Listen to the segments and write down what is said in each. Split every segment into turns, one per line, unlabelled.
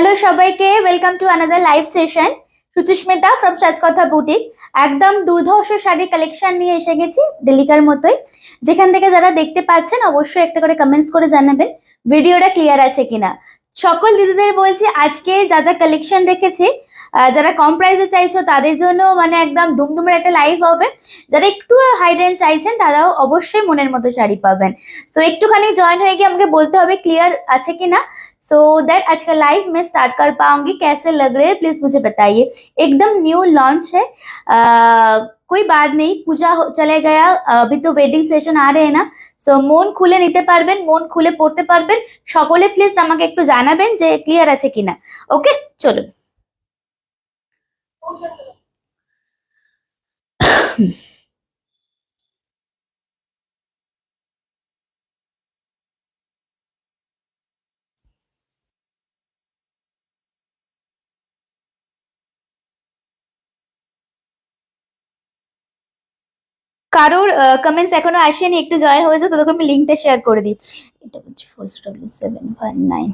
Hello সবাইকে, welcome to another live session. Suchismita from Sajkatha boutique. একদম দুর্ধর্ষ শাড়ি কালেকশন নিয়ে এসে গেছি ডেলিকার মতোই। যেখান থেকে যারা দেখতে পাচ্ছেন অবশ্যই একটা করে কমেন্টস করে জানাবেন ভিডিওটা ক্লিয়ার আছে কিনা। সকল দিদিদের বলছি আজকে যা যা কালেকশন রেখেছি, যারা কম প্রাইসে চাইছো তাদের জন্য মানে একদম দুমদুমের একটা লাইভ হবে। যারা একটু হাই রেঞ্জ চাইছেন তারাও অবশ্যই মনের মতো শাড়ি পাবেন। তো একটুখানি জয়েন হয়ে গিয়ে আমাকে বলতে হবে क्लियर আছে किना, सो दैट आज का लाइव मैं स्टार्ट कर पाऊंगी। कैसे लग रहे हैं प्लीज मुझे बताइए। एकदम न्यू लॉन्च है। कोई बात नहीं, पूजा चले गया, अभी तो वेडिंग सेशन आ रहे हैं ना। সো মন খুলে নিতে পারবেন, মন খুলে পড়তে পারবেন। সকলে প্লিজ আমাকে একটু জানাবেন যে ক্লিয়ার আছে কিনা। ওকে, চলুন। কারোর কমেন্টস এখনো আসেনি, একটু জয়েন হয়েছে তো তখন আমি লিঙ্কটা শেয়ার করে দিই। এটা হচ্ছে 4W719।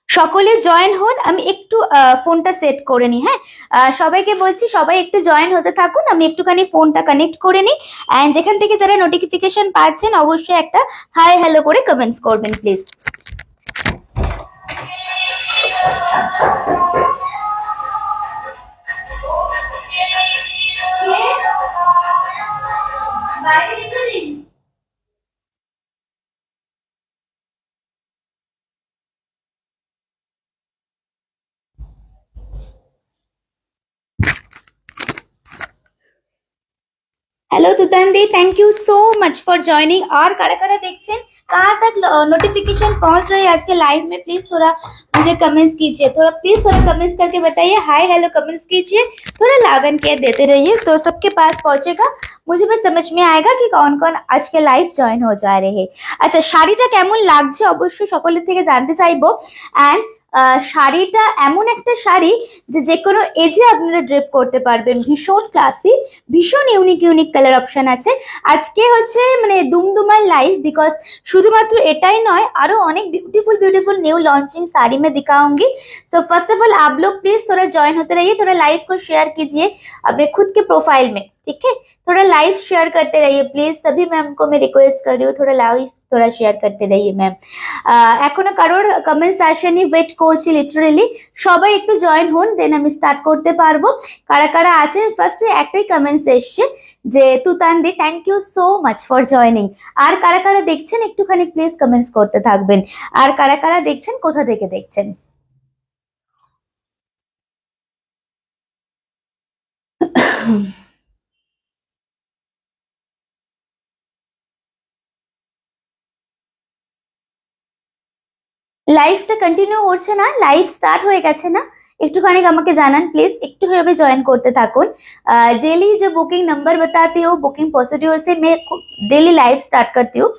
সকলে জয়েন হন, আমি একটু ফোনটা সেট করে নিই। হ্যাঁ, সবাইকে বলছি সবাই একটু জয়েন হতে থাকুন, আমি একটুখানি ফোনটা কানেক্ট করে নিই। অ্যান্ড যেখান থেকে যারা নোটিফিকেশন পাচ্ছেন অবশ্যই একটা হাই হ্যালো করে কমেন্টস করবেন please. Hello Tutan di, thank you so much for joining. और कारा कारा देखছেন, कहाँ तक नोटिफिकेशन पहुंच रही है आज के लाइव में, प्लीज थोड़ा मुझे कमेंट्स कीजिए। प्लीज थोड़ा कमेंट्स करके बताइए, हाय हेलो कमेंट्स कीजिए, थोड़ा लाभ एंड केयर देते रहिए तो सबके पास पहुंचेगा। मुझे बस समझ में आएगा कि कौन कौन आज के लाइव জয়েন हो जा रहे। আচ্ছা, শাড়িটা কেমন লাগছে অবশ্যই সকলের থেকে জানতে চাইবো। অ্যান্ড শাড়িটা এমন একটা শাড়ি যে কোনো এজে আপনারা ড্রেপ করতে পারবেন। ভীষণ ক্লাসি, ভীষণ ইউনিক ইউনিক কালার অপশন আছে। আজকে হচ্ছে মানে দুমদুমার লাইভ, बिकॉज শুধুমাত্র এটাই নয়, আরো অনেক beautiful beautiful new launching sari में दिखाऊंगी। सो फर्स्ट ऑफ ऑल आप लोग प्लीज थोड़ा ज्वाइन होते रहिए, थोड़ा लाइव को शेयर कीजिए अपने खुद के प्रोफाइल में, ठीक है। थोड़ा लाइव शेयर करते रहिए प्लीज, सभी मैम को मैं रिक्वेस्ट कर रही हूँ, थोड़ा लाइव थोड़ा शेयर करते रहिए मैम। এখনো কারোর কমেন্টস আসেনি, ওয়েট করছি লিটারেলি। সবাই একটু জয়েন হন, দেন আমি স্টার্ট করতে পারবো। কারা কারা আছেন, ফার্স্টে একটাই কমেন্টস এসছে যে Tutan di, thank you so much for joining. আর কারা কারা দেখছেন একটুখানি প্লিজ কমেন্টস করতে থাকবেন। আর কারা কারা দেখছেন, কোথা থেকে দেখছেন। লাইভটা কন্টিনিউ করছে না, লাইভ স্টার্ট হয়ে গেছে না, একটুখানি আমাকে জানান প্লিজ, একটু ভাবে জয়েন করতে থাকুন। डेली जो बुकिंग नंबर बताती हूँ, बुकिंग प्रोसीड्योर से मैं डेली लाइव स्टार्ट करती हूँ।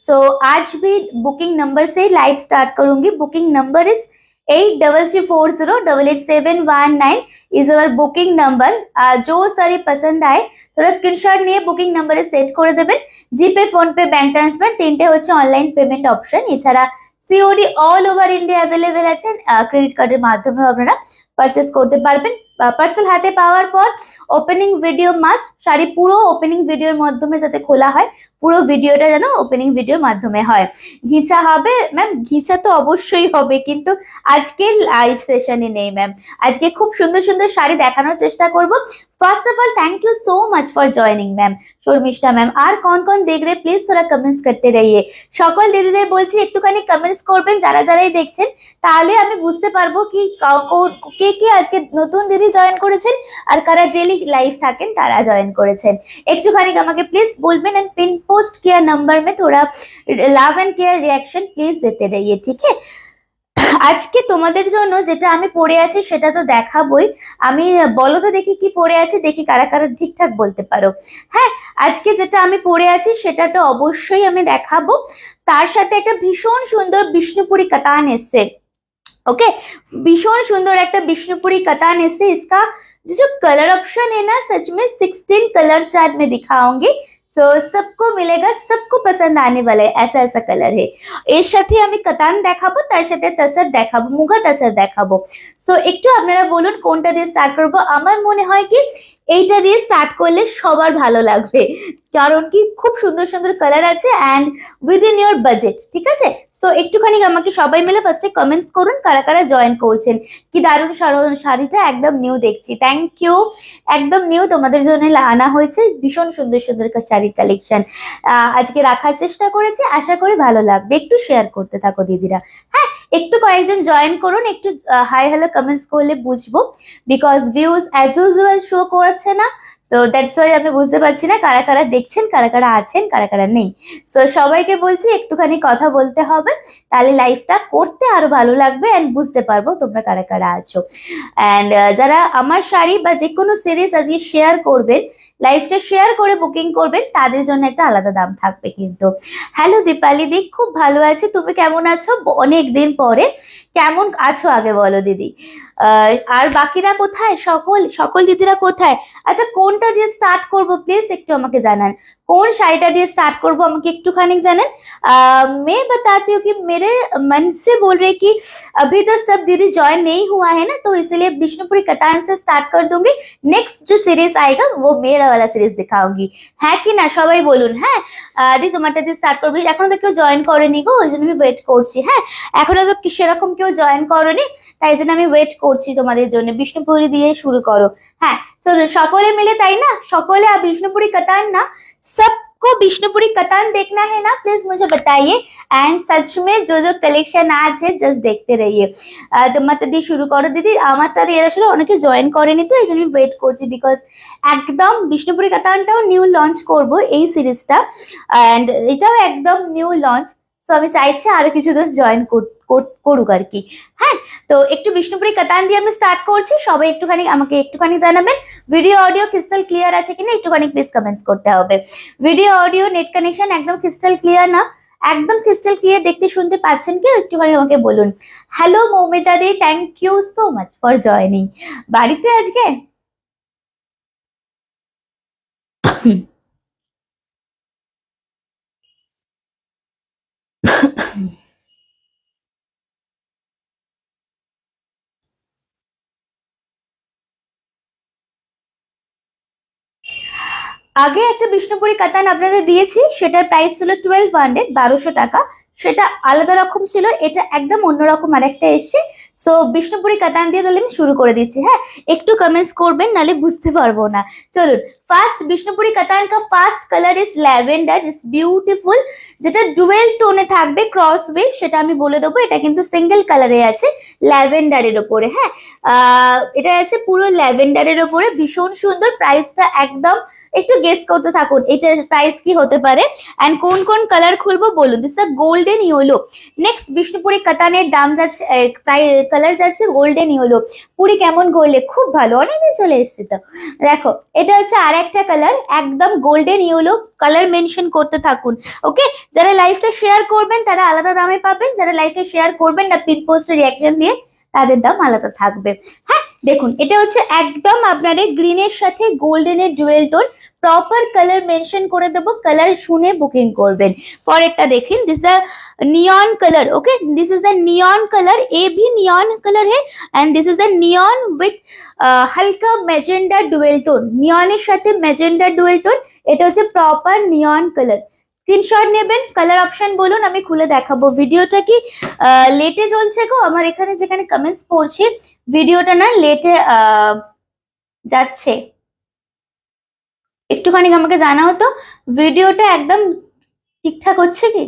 सो आज भी बुकिंग नंबर से लाइव स्टार्ट करूंगी। Booking number is 8340888719 is our booking number. जो सारी पसंद आए थोड़ा स्क्रीनशॉट নিয়ে বুকিং নাম্বারে সেট করে দেবেন। জিপে, ফোন পে, ব্যাংক ট্রান্সফার তিনটে হচ্ছে অনলাইন পেমেন্ট অপশন। এছাড়া COD all over India available আছে। ক্রেডিট কার্ডের মাধ্যমেও আপনারা পারচেস করতে পারবেন। পার্সেল হাতে পাওয়ার পর ওপেনিং ভিডিও মাস্ট, শাড়ি পুরো ওপেনিং ভিডিওর মাধ্যমে যাতে খোলা হয়, পুরো ভিডিওটা যেন ওপেনিং ভিডিওর মাধ্যমে হয়। ঘিচা হবে ম্যাম, ঘিচা তো অবশ্যই হবে, কিন্তু আজকে লাইভ সেশনে নেই ম্যাম। আজকে খুব সুন্দর সুন্দর শাড়ি দেখানোর চেষ্টা করব। First of all thank you so much for joining ma'am, Sharmistha ma'am. আর কোন কোন দেখ রে প্লিজ थोड़ा কমেন্টস করতে রহিए। সকল দিদিদের বলছি একটুখানি কমেন্টস করবেন যারা যারাই দেখছেন, তাহলে আমি বুঝতে পারবো কি কে কে আজকে নতুন দিদি জয়েন করেছেন আর কারা ডেলি লাইভ থাকেন তারা জয়েন করেছেন। একটুখানি আমাকে প্লিজ বলবেন। एंड पिन पोस्ट किया नंबर में थोड़ा love and care reaction please देते रहिए, ठीक है। আজকে তোমাদের জন্য যেটা আমি পরে আছি সেটা তো দেখাবোই। আমি বলো তো দেখি কি পরে আছি, দেখি কারা কারা ঠিকঠাক বলতে পারো। হ্যাঁ, আজকে যেটা আমি পরে আছি সেটা তো অবশ্যই আমি দেখাবো। তার সাথে একটা ভীষণ সুন্দর বিষ্ণুপুরি কাতান এসছে। ओके, भीषण सुंदर एक विष्णुपुरी कतान इससे इसका जो कलर ऑप्शन है ना, सच में 16 कलर चार्ट में दिखाऊंगी। सो सबको मिलेगा, सबको पसंद आने वाला है, ऐसा ऐसा कलर है। এর সাথে আমি কাতান দেখাবো, তার সাথে তাসার দেখাবো, মুগা তাসার দেখাবো। সো একটু আপনারা বলুন কোনটা দিয়ে স্টার্ট করব। আমার মনে হয় কি এইটা দিয়ে স্টার্ট করলে সবার ভালো লাগবে, কারণ কি খুব সুন্দর সুন্দর কালার আছে এন্ড উইদিন ইওর বাজেট, ঠিক আছে। সো একটুখানি আমাকে সবাই মিলে ফার্স্টে কমেন্টস করুন কারা কারা জয়েন করছেন। কি দারুণ শাড়িটা একদম নিউ দেখছি, থ্যাংক ইউ। একদম নিউ তোমাদের জন্য আনা হয়েছে, ভীষণ সুন্দর সুন্দর শাড়ির কালেকশন আজকে রাখার চেষ্টা করেছি, আশা করি ভালো লাগবে। একটু শেয়ার করতে থাকো দিদিরা। হ্যাঁ, একটু কয়েকজন জয়েন করুন, একটু হাই হ্যালো কমেন্টস করলে বুঝবো, because views as usual show করছে না, তো দ্যাটস ওয়াই আমি বুঝতে পারছি না কারা কারা দেখছেন, কারা কারা আছেন, কারা কারা নেই। সো সবাইকে বলছি একটুখানি কথা বলতে হবে, তাহলে লাইভটা করতে আরো ভালো লাগবে এন্ড বুঝতে পারবো তোমরা কারা কারা আছো। এন্ড যারা আমার শাড়ি বা যে কোনো সিরিজ আজকে শেয়ার করবেন, লাইভটা শেয়ার করে বুকিং করবেন, তাদের জন্য একটা আলাদা দাম থাকবে কিন্তু। হ্যালো দীপালি দি, খুব ভালো আছি, তুমি কেমন আছো? অনেক দিন পরে, কেমন আছো আগে বলো দিদি। আর বাকিরা কোথায়, সকল সকল দিদিরা কোথায়? আচ্ছা, কোনটা দিয়ে স্টার্ট করব প্লিজ একটু আমাকে জানান, কোন শাড়িটা দিয়ে স্टार्ट করব আমাকে একটুখানি জানেন। मैं बताती हूँ कि मेरे मन से बोल रहे कि अभी तो सब दीदी ज्वाइन नहीं हुआ है ना, तो इसलिए विष्णुपुरी कतान से स्टार्ट कर दूंगी। नेक्स्ट जो सीरीज आएगा वो मेरा वाला सीरीज दिखाऊंगी, হ্যাঁ কি না সবাই বলুন। হ্যাঁ দি তোমারটা দিয়ে স্টার্ট করবি, এখনো তো কেউ জয়েন করেনি গো, ওই জন্য আমি ওয়েট করছি। হ্যাঁ, এখনো তো সেরকম কেউ জয়েন করেনি, তাই জন্য আমি ওয়েট করছি তোমাদের জন্য। বিষ্ণুপুরি দিয়ে শুরু করো। হ্যাঁ, তো সকলে মিলে, তাই না, সকলে বিষ্ণুপুরি कतान ना, सबको विष्णुपुरी कतान देखना है ना, प्लीज मुझे बताइए। एंड सच में जो जो कलेक्शन आज है जस्ट देखते रहिए। তোমারটা দিয়ে শুরু করো দিদি। আমারটা দিয়ে আসলে অনেকে জয়েন করেনি, তো এই জন্য ওয়েট করছি, বিকজ একদম বিষ্ণুপুরি কাতানটাও নিউ লঞ্চ করব এই সিরিজটা, এন্ড এটাও একদম নিউ লঞ্চ। তো আমি চাইছি আরো কিছুজন জয়েন করুক আর কি। হ্যাঁ, তো একটু বিষ্ণুপুরি কাতান দিয়ে আমি স্টার্ট করছি, সবাই একটুখানি আমাকে একটুখানি জানাবেন ভিডিও অডিও ক্রিস্টাল ক্লিয়ার আছে কিনা, একটুখানি প্লিজ কমেন্টস করতে হবে। ভিডিও অডিও নেট কানেকশন একদম ক্রিস্টাল ক্লিয়ার না, একদম ক্রিস্টাল ক্লিয়ার দেখতে শুনতে পাচ্ছেন কি, একটুখানি আমাকে বলুন। হ্যালো মৌমিতা দি, thank you so much for joining. বাড়িতে আজকে আগে একটা বিষ্ণুপুরি কাতান আপনাদের দিয়েছি, সেটার প্রাইস ছিল 1200, 1200 টাকা, সেটা আলাদা রকম ছিল, এটা একদম অন্যরকম আরেকটা এসছে। সো বিষ্ণুপুরি কাতান দিয়ে তাহলে আমি শুরু করে দিচ্ছি। হ্যাঁ, একটু কমেন্টস করবেন, নালে বুঝতে পারবো না। চলুন, ফার্স্ট বিষ্ণুপুরি কাতান কা first colour is lavender, is beautiful, যেটা ডুয়েল টোনে থাকবে, ক্রস ওয়েভ, সেটা আমি বলে দেবো। এটা কিন্তু সিঙ্গেল কালারে আছে, ল্যাভেন্ডারের ওপরে। হ্যাঁ, এটা আছে পুরো ল্যাভেন্ডারের ওপরে, ভীষণ সুন্দর। প্রাইসটা একদম একটু গেস করতে থাকুন এটার প্রাইস কি হতে পারে, এন্ড কোন কোন কালার খুলবো বলুন। This is golden yellow. Next Bishnupuri কাতানের দাম যাচ্ছে, কালার যাচ্ছে গোল্ডেন ইয়েলো। পুরি কেমন করলে? খুব ভালো, অনেকদিন চলে এসছে তো। দেখো, এটা হচ্ছে আর একটা কালার, একদম গোল্ডেন ইয়েলো। কালার মেনশন করতে থাকুন, ওকে। যারা লাইভটা শেয়ার করবেন তারা আলাদা দামে পাবেন, যারা লাইভটা শেয়ার করবেন না পিন পোস্টে রিঅ্যাকশন দিয়ে, তাদের দাম আলাদা থাকবে। হ্যাঁ, দেখুন, এটা হচ্ছে একদম আপনাদের গ্রিনের সাথে গোল্ডেনের dual tone, proper colour mention করে দেবো, কালার শুনে বুকিং করবেন। পরেরটা দেখেন, this the neon colour, okay, this is the neon colour, ये भी नियॉन कलर है and this is the neon with হালকা ম্যাজেন্ডা ডুয়েল টোন, নিয়নের সাথে ম্যাজেন্ডা ডুয়েল টোন, এটা হচ্ছে প্রপার নিয়ন কালার। স্ক্রিনশট নেবেন, কালার অপশন বলুন, আমি খুলে দেখাবো। ভিডিওটা কি লেটে চলছে গো? আমার এখানে যেখানে কমেন্টস পড়ছি ভিডিওটা না লেটে যাচ্ছে, একটুখানি আমাকে জানাও তো ভিডিওটা একদম ঠিকঠাক হচ্ছে কি।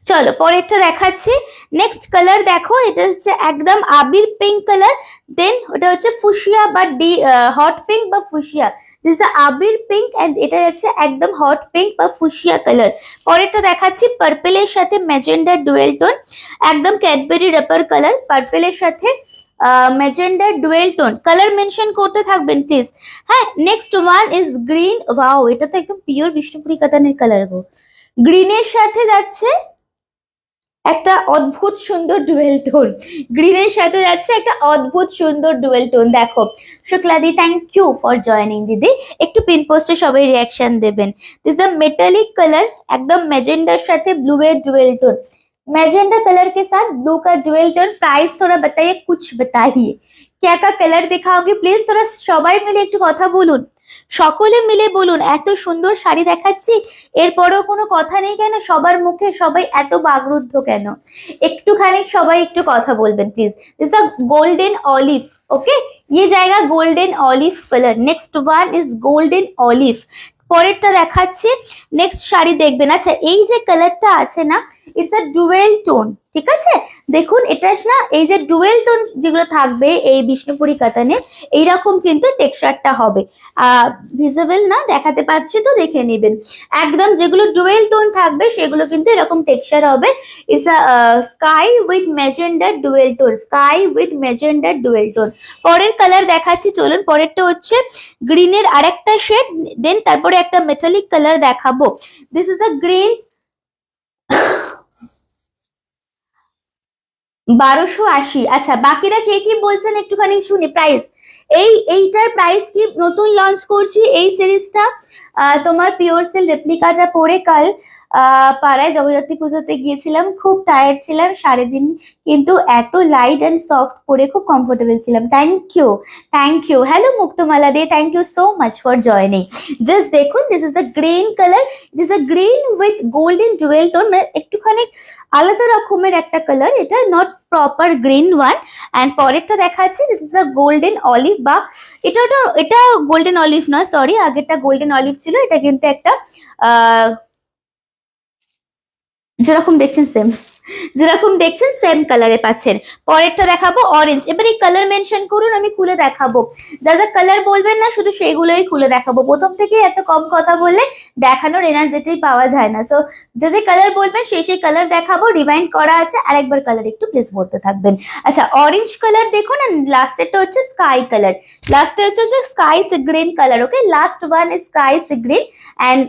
চলো পরেরটা দেখাচ্ছি। নেক্সট কালার দেখো, এটা হচ্ছে একদম আবির পিঙ্ক কালার, দেন ওটা হচ্ছে ফুশিয়া বা হট পিঙ্ক বা fuchsia, this the abir pink and এটা যাচ্ছে একদম হট পিঙ্ক বা ফুশিয়া কালার। পরেরটা দেখাচ্ছি পার্পেলের সাথে ম্যাজেন্ডা ডুয়েল টোন, একদম ক্যাডবেরি রেপার কালার, পার্পেলের সাথে magenta dual tone. Colour mention করতে থাকবেন প্লিজ। হ্যাঁ, next one is green. Wow, এটা তো একদম পিওর বিষ্ণুপুরি কাতানের কালার গো। গ্রিনের সাথে যাচ্ছে একটা অদ্ভুত সুন্দর ডুয়েল টোন, গ্রিনের সাথে যাচ্ছে একটা অদ্ভুত সুন্দর ডুয়েল টোন। দেখো শুক্লাদি, থ্যাংক ইউ ফর জয়নিং দিদি। একটু পিন পোস্টে সবাই রিয়াকশন দেবেন। দিস দ্য मेटालिक कलर, एकदम मैजेंडा साथे ब्लू ए डुएल टोन, मैजेंडा कलर के साथ ब्लू का डुएल टोन। प्राइस थोड़ा बताइए, कुछ बताइए, क्या का कलर दिखाओगे प्लीज? थोड़ा সবাই মিলে একটু কথা বলুন, সকলে মিলে বলুন। এত সুন্দর শাড়ি দেখাচ্ছি, এরপরেও কোনো কথা নেই কেন? সবার মুখে সবাই এত বাগরুদ্ধ কেন? একটুখানি সবাই একটু কথা বলবেন please. This a golden olive, okay, ये जाएगा golden olive colour. Next one is golden olive. পরেরটা দেখাচ্ছি, নেক্সট শাড়ি দেখবেন। আচ্ছা, এই যে কালারটা আছে না, ইটস আ ডুয়েল টোন, ঠিক আছে? দেখুন এটা না, এই যে ডুয়েল টোন যেগুলো থাকবে এই বিষ্ণুপুরি কাতানে, এইরকম কিন্তু টেক্সচারটা হবে। ভিজিবল না, দেখাতে পাচ্ছি তো, দেখে নেবেন। একদম যেগুলো ডুয়েল টোন থাকবে সেগুলো কিন্তু এরকম টেক্সচার হবে। It's a sky with magenta dual tone, sky with magenta dual tone. পরের কালার দেখাচ্ছি, চলুন। পরেরটা হচ্ছে গ্রিনের আরেকটা শেড, দেন তারপরে একটা মেটালিক কালার দেখাবো। This is a green, 1280। আচ্ছা, বাকিরা কে কি বলছেন একটুখানি শুনি। প্রাইস, এইটার প্রাইস কি? নতুন লঞ্চ করছি এই সিরিজটা। তোমার পিওর সিল্ক রেপ্লিকাটা পরে কাল পাড়ায় জগদ্ধাত্রী পুজোতে গিয়েছিলাম, খুব টায়ার্ড ছিলাম সারাদিন, কিন্তু এত লাইট অ্যান্ড সফট পরে খুব কমফোর্টেবল ছিলাম। Thank you, thank you. Hello Muktamala De, thank you so much for joining. Just দেখুন, this is the green colour, it is a green with golden dual tone, মানে একটুখানি আলাদা রকমের একটা কালার, এটা not proper green one. And পরেরটা দেখাচ্ছি, this is a golden olive, বা এটা গোল্ডেন অলিভ নয়, সরি, আগেরটা গোল্ডেন অলিভ ছিল, এটা কিন্তু একটা যেরকম দেখছেন সেম, যেরকম দেখছেন সেম কালারে পাচ্ছেন। পরেরটা দেখাবো অরেঞ্জ। এবার এই কালার মেনশন করুন, আমি খুলে দেখাবো। যা যা কালার বলবেন না, শুধু সেগুলোই খুলে দেখাবো। প্রথম থেকে এত কম কথা বললে দেখানোর এনার্জিটাই পাওয়া যায় না। সো যে যে কালার বলবেন সেই কালার দেখাবো। রিমাইন্ড করা আছে, আরেকবার কালার একটু প্লিজ বলতে থাকবেন। আচ্ছা, অরেঞ্জ কালার দেখুন, লাস্টেরটা হচ্ছে স্কাই কালার, লাস্টে হচ্ছে sky sea green colour. Okay, last one is sky sea green and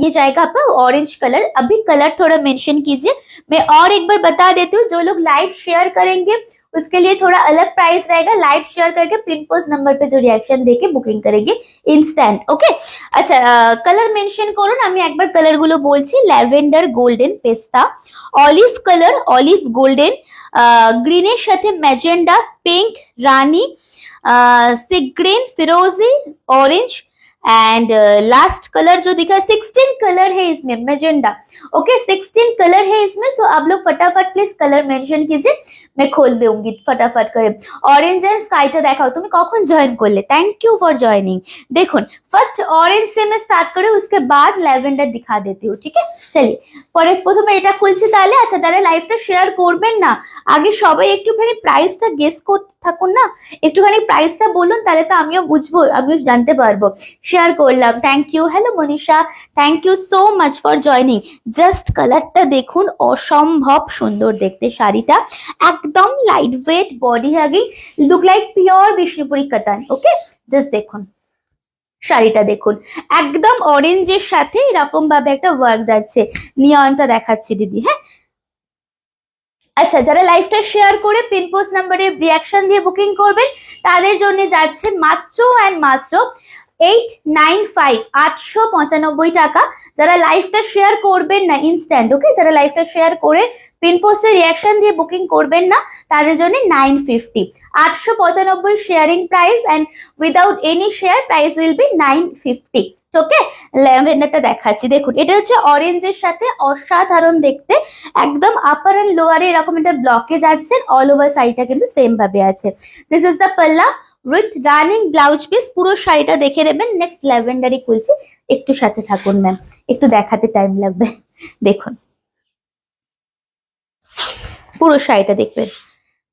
ये जाएगा आपका ऑरेंज कलर। अभी कलर थोड़ा मेंशन कीजिए। मैं और एक बार बता देती हूँ, जो लोग लाइव शेयर करेंगे उसके लिए थोड़ा अलग प्राइस रहेगा। लाइव शेयर करके पिन पोस्ट नंबर पे जो रिएक्शन देके बुकिंग करेंगे इंस्टेंट। ओके, अच्छा, कलर मेंशन করুন। আমি একবার কালার গুলো বলছি। ল্যাভেন্ডার, গোল্ডেন, পেস্তা, অলিভ কালার, অলিভ গোল্ডেন, গ্রিনের সাথে ম্যাজেন্ডা, পিঙ্ক, রানী, सी ग्रीन, फिरोजी, ऑरेंज एंड लास्ट कलर जो दिखा 16 कलर है इसमें, मैजेंडा। ओके, 16 कलर है इसमें। सो आप लोग फटाफट प्लीज कलर मेंशन कीजिए, मैं खोल दूंगी फटाफट করে। অরেঞ্জ এন্ড স্কাইটা দেখাও। তুমি কখন জয়েন করলে? Thank you for joining. দেখুন, ফার্স্ট অরেঞ্জ से मैं স্টার্ট করে उसके बाद ল্যাভেন্ডার दिखा देती हूँ, ठीक है? चलिए, পরে প্রথমে এটা খুলছি তাহলে। আচ্ছা, যারা লাইভটা শেয়ার করবেন না, আগে সবাই একটুখানি প্রাইসটা গেস করতে থাকুন না, একটুখানি প্রাইসটা বলুন, তাহলে তো আমিও বুঝবো, আমিও জানতে পারবো। শেয়ার করলাম, thank you. Hello Manisha, thank you so much for joining. Just কালারটা দেখুন, অসম্ভব সুন্দর দেখতে শাড়িটা, একদম light weight, body hugging, look like pure Bishnupuri katan. Okay, just দেখুন শাড়িটা, দেখুন একদম অরেঞ্জের সাথে এরকম ভাবে একটা ওয়ার্ক যাচ্ছে। নিয়নটা দেখাচ্ছি দিদি। হ্যাঁ, আচ্ছা, যারা লাইভটা শেয়ার করে পিন পোস্ট নাম্বারে রিঅ্যাকশন দিয়ে বুকিং করবেন তাদের জন্য যাচ্ছে মাত্র অ্যান্ড মাত্র 895, 895 টাকা। যারা লাইভটা শেয়ার করবেন না ইনস্ট্যান্ট, ওকে, যারা লাইভটা শেয়ার করে পিন পোস্টে রিঅ্যাকশন দিয়ে বুকিং করবেন না তাদের জন্য 950, 895 sharing price and without any share price will B 950। ওকে, ল্যাভেন্ডারটা দেখাচ্ছি। দেখুন, এটা হচ্ছে অরেঞ্জের সাথে, অসাধারণ দেখতে, একদম আপার এন্ড লোয়ারে এরকম একটা ব্লকে যাচ্ছে, অল ওভার সাইডটা কিন্তু সেম ভাবে আছে। দিস ইজ দ্য পাল্লা উইথ রানিং ব্লাউজ পিস। পুরো শাড়িটা দেখে নেবেন। নেক্সট ল্যাভেন্ডারই খুলছি, একটু সাথে থাকুন ম্যাম, একটু দেখাতে টাইম লাগবে। দেখুন পুরো শাড়িটা দেখবেন,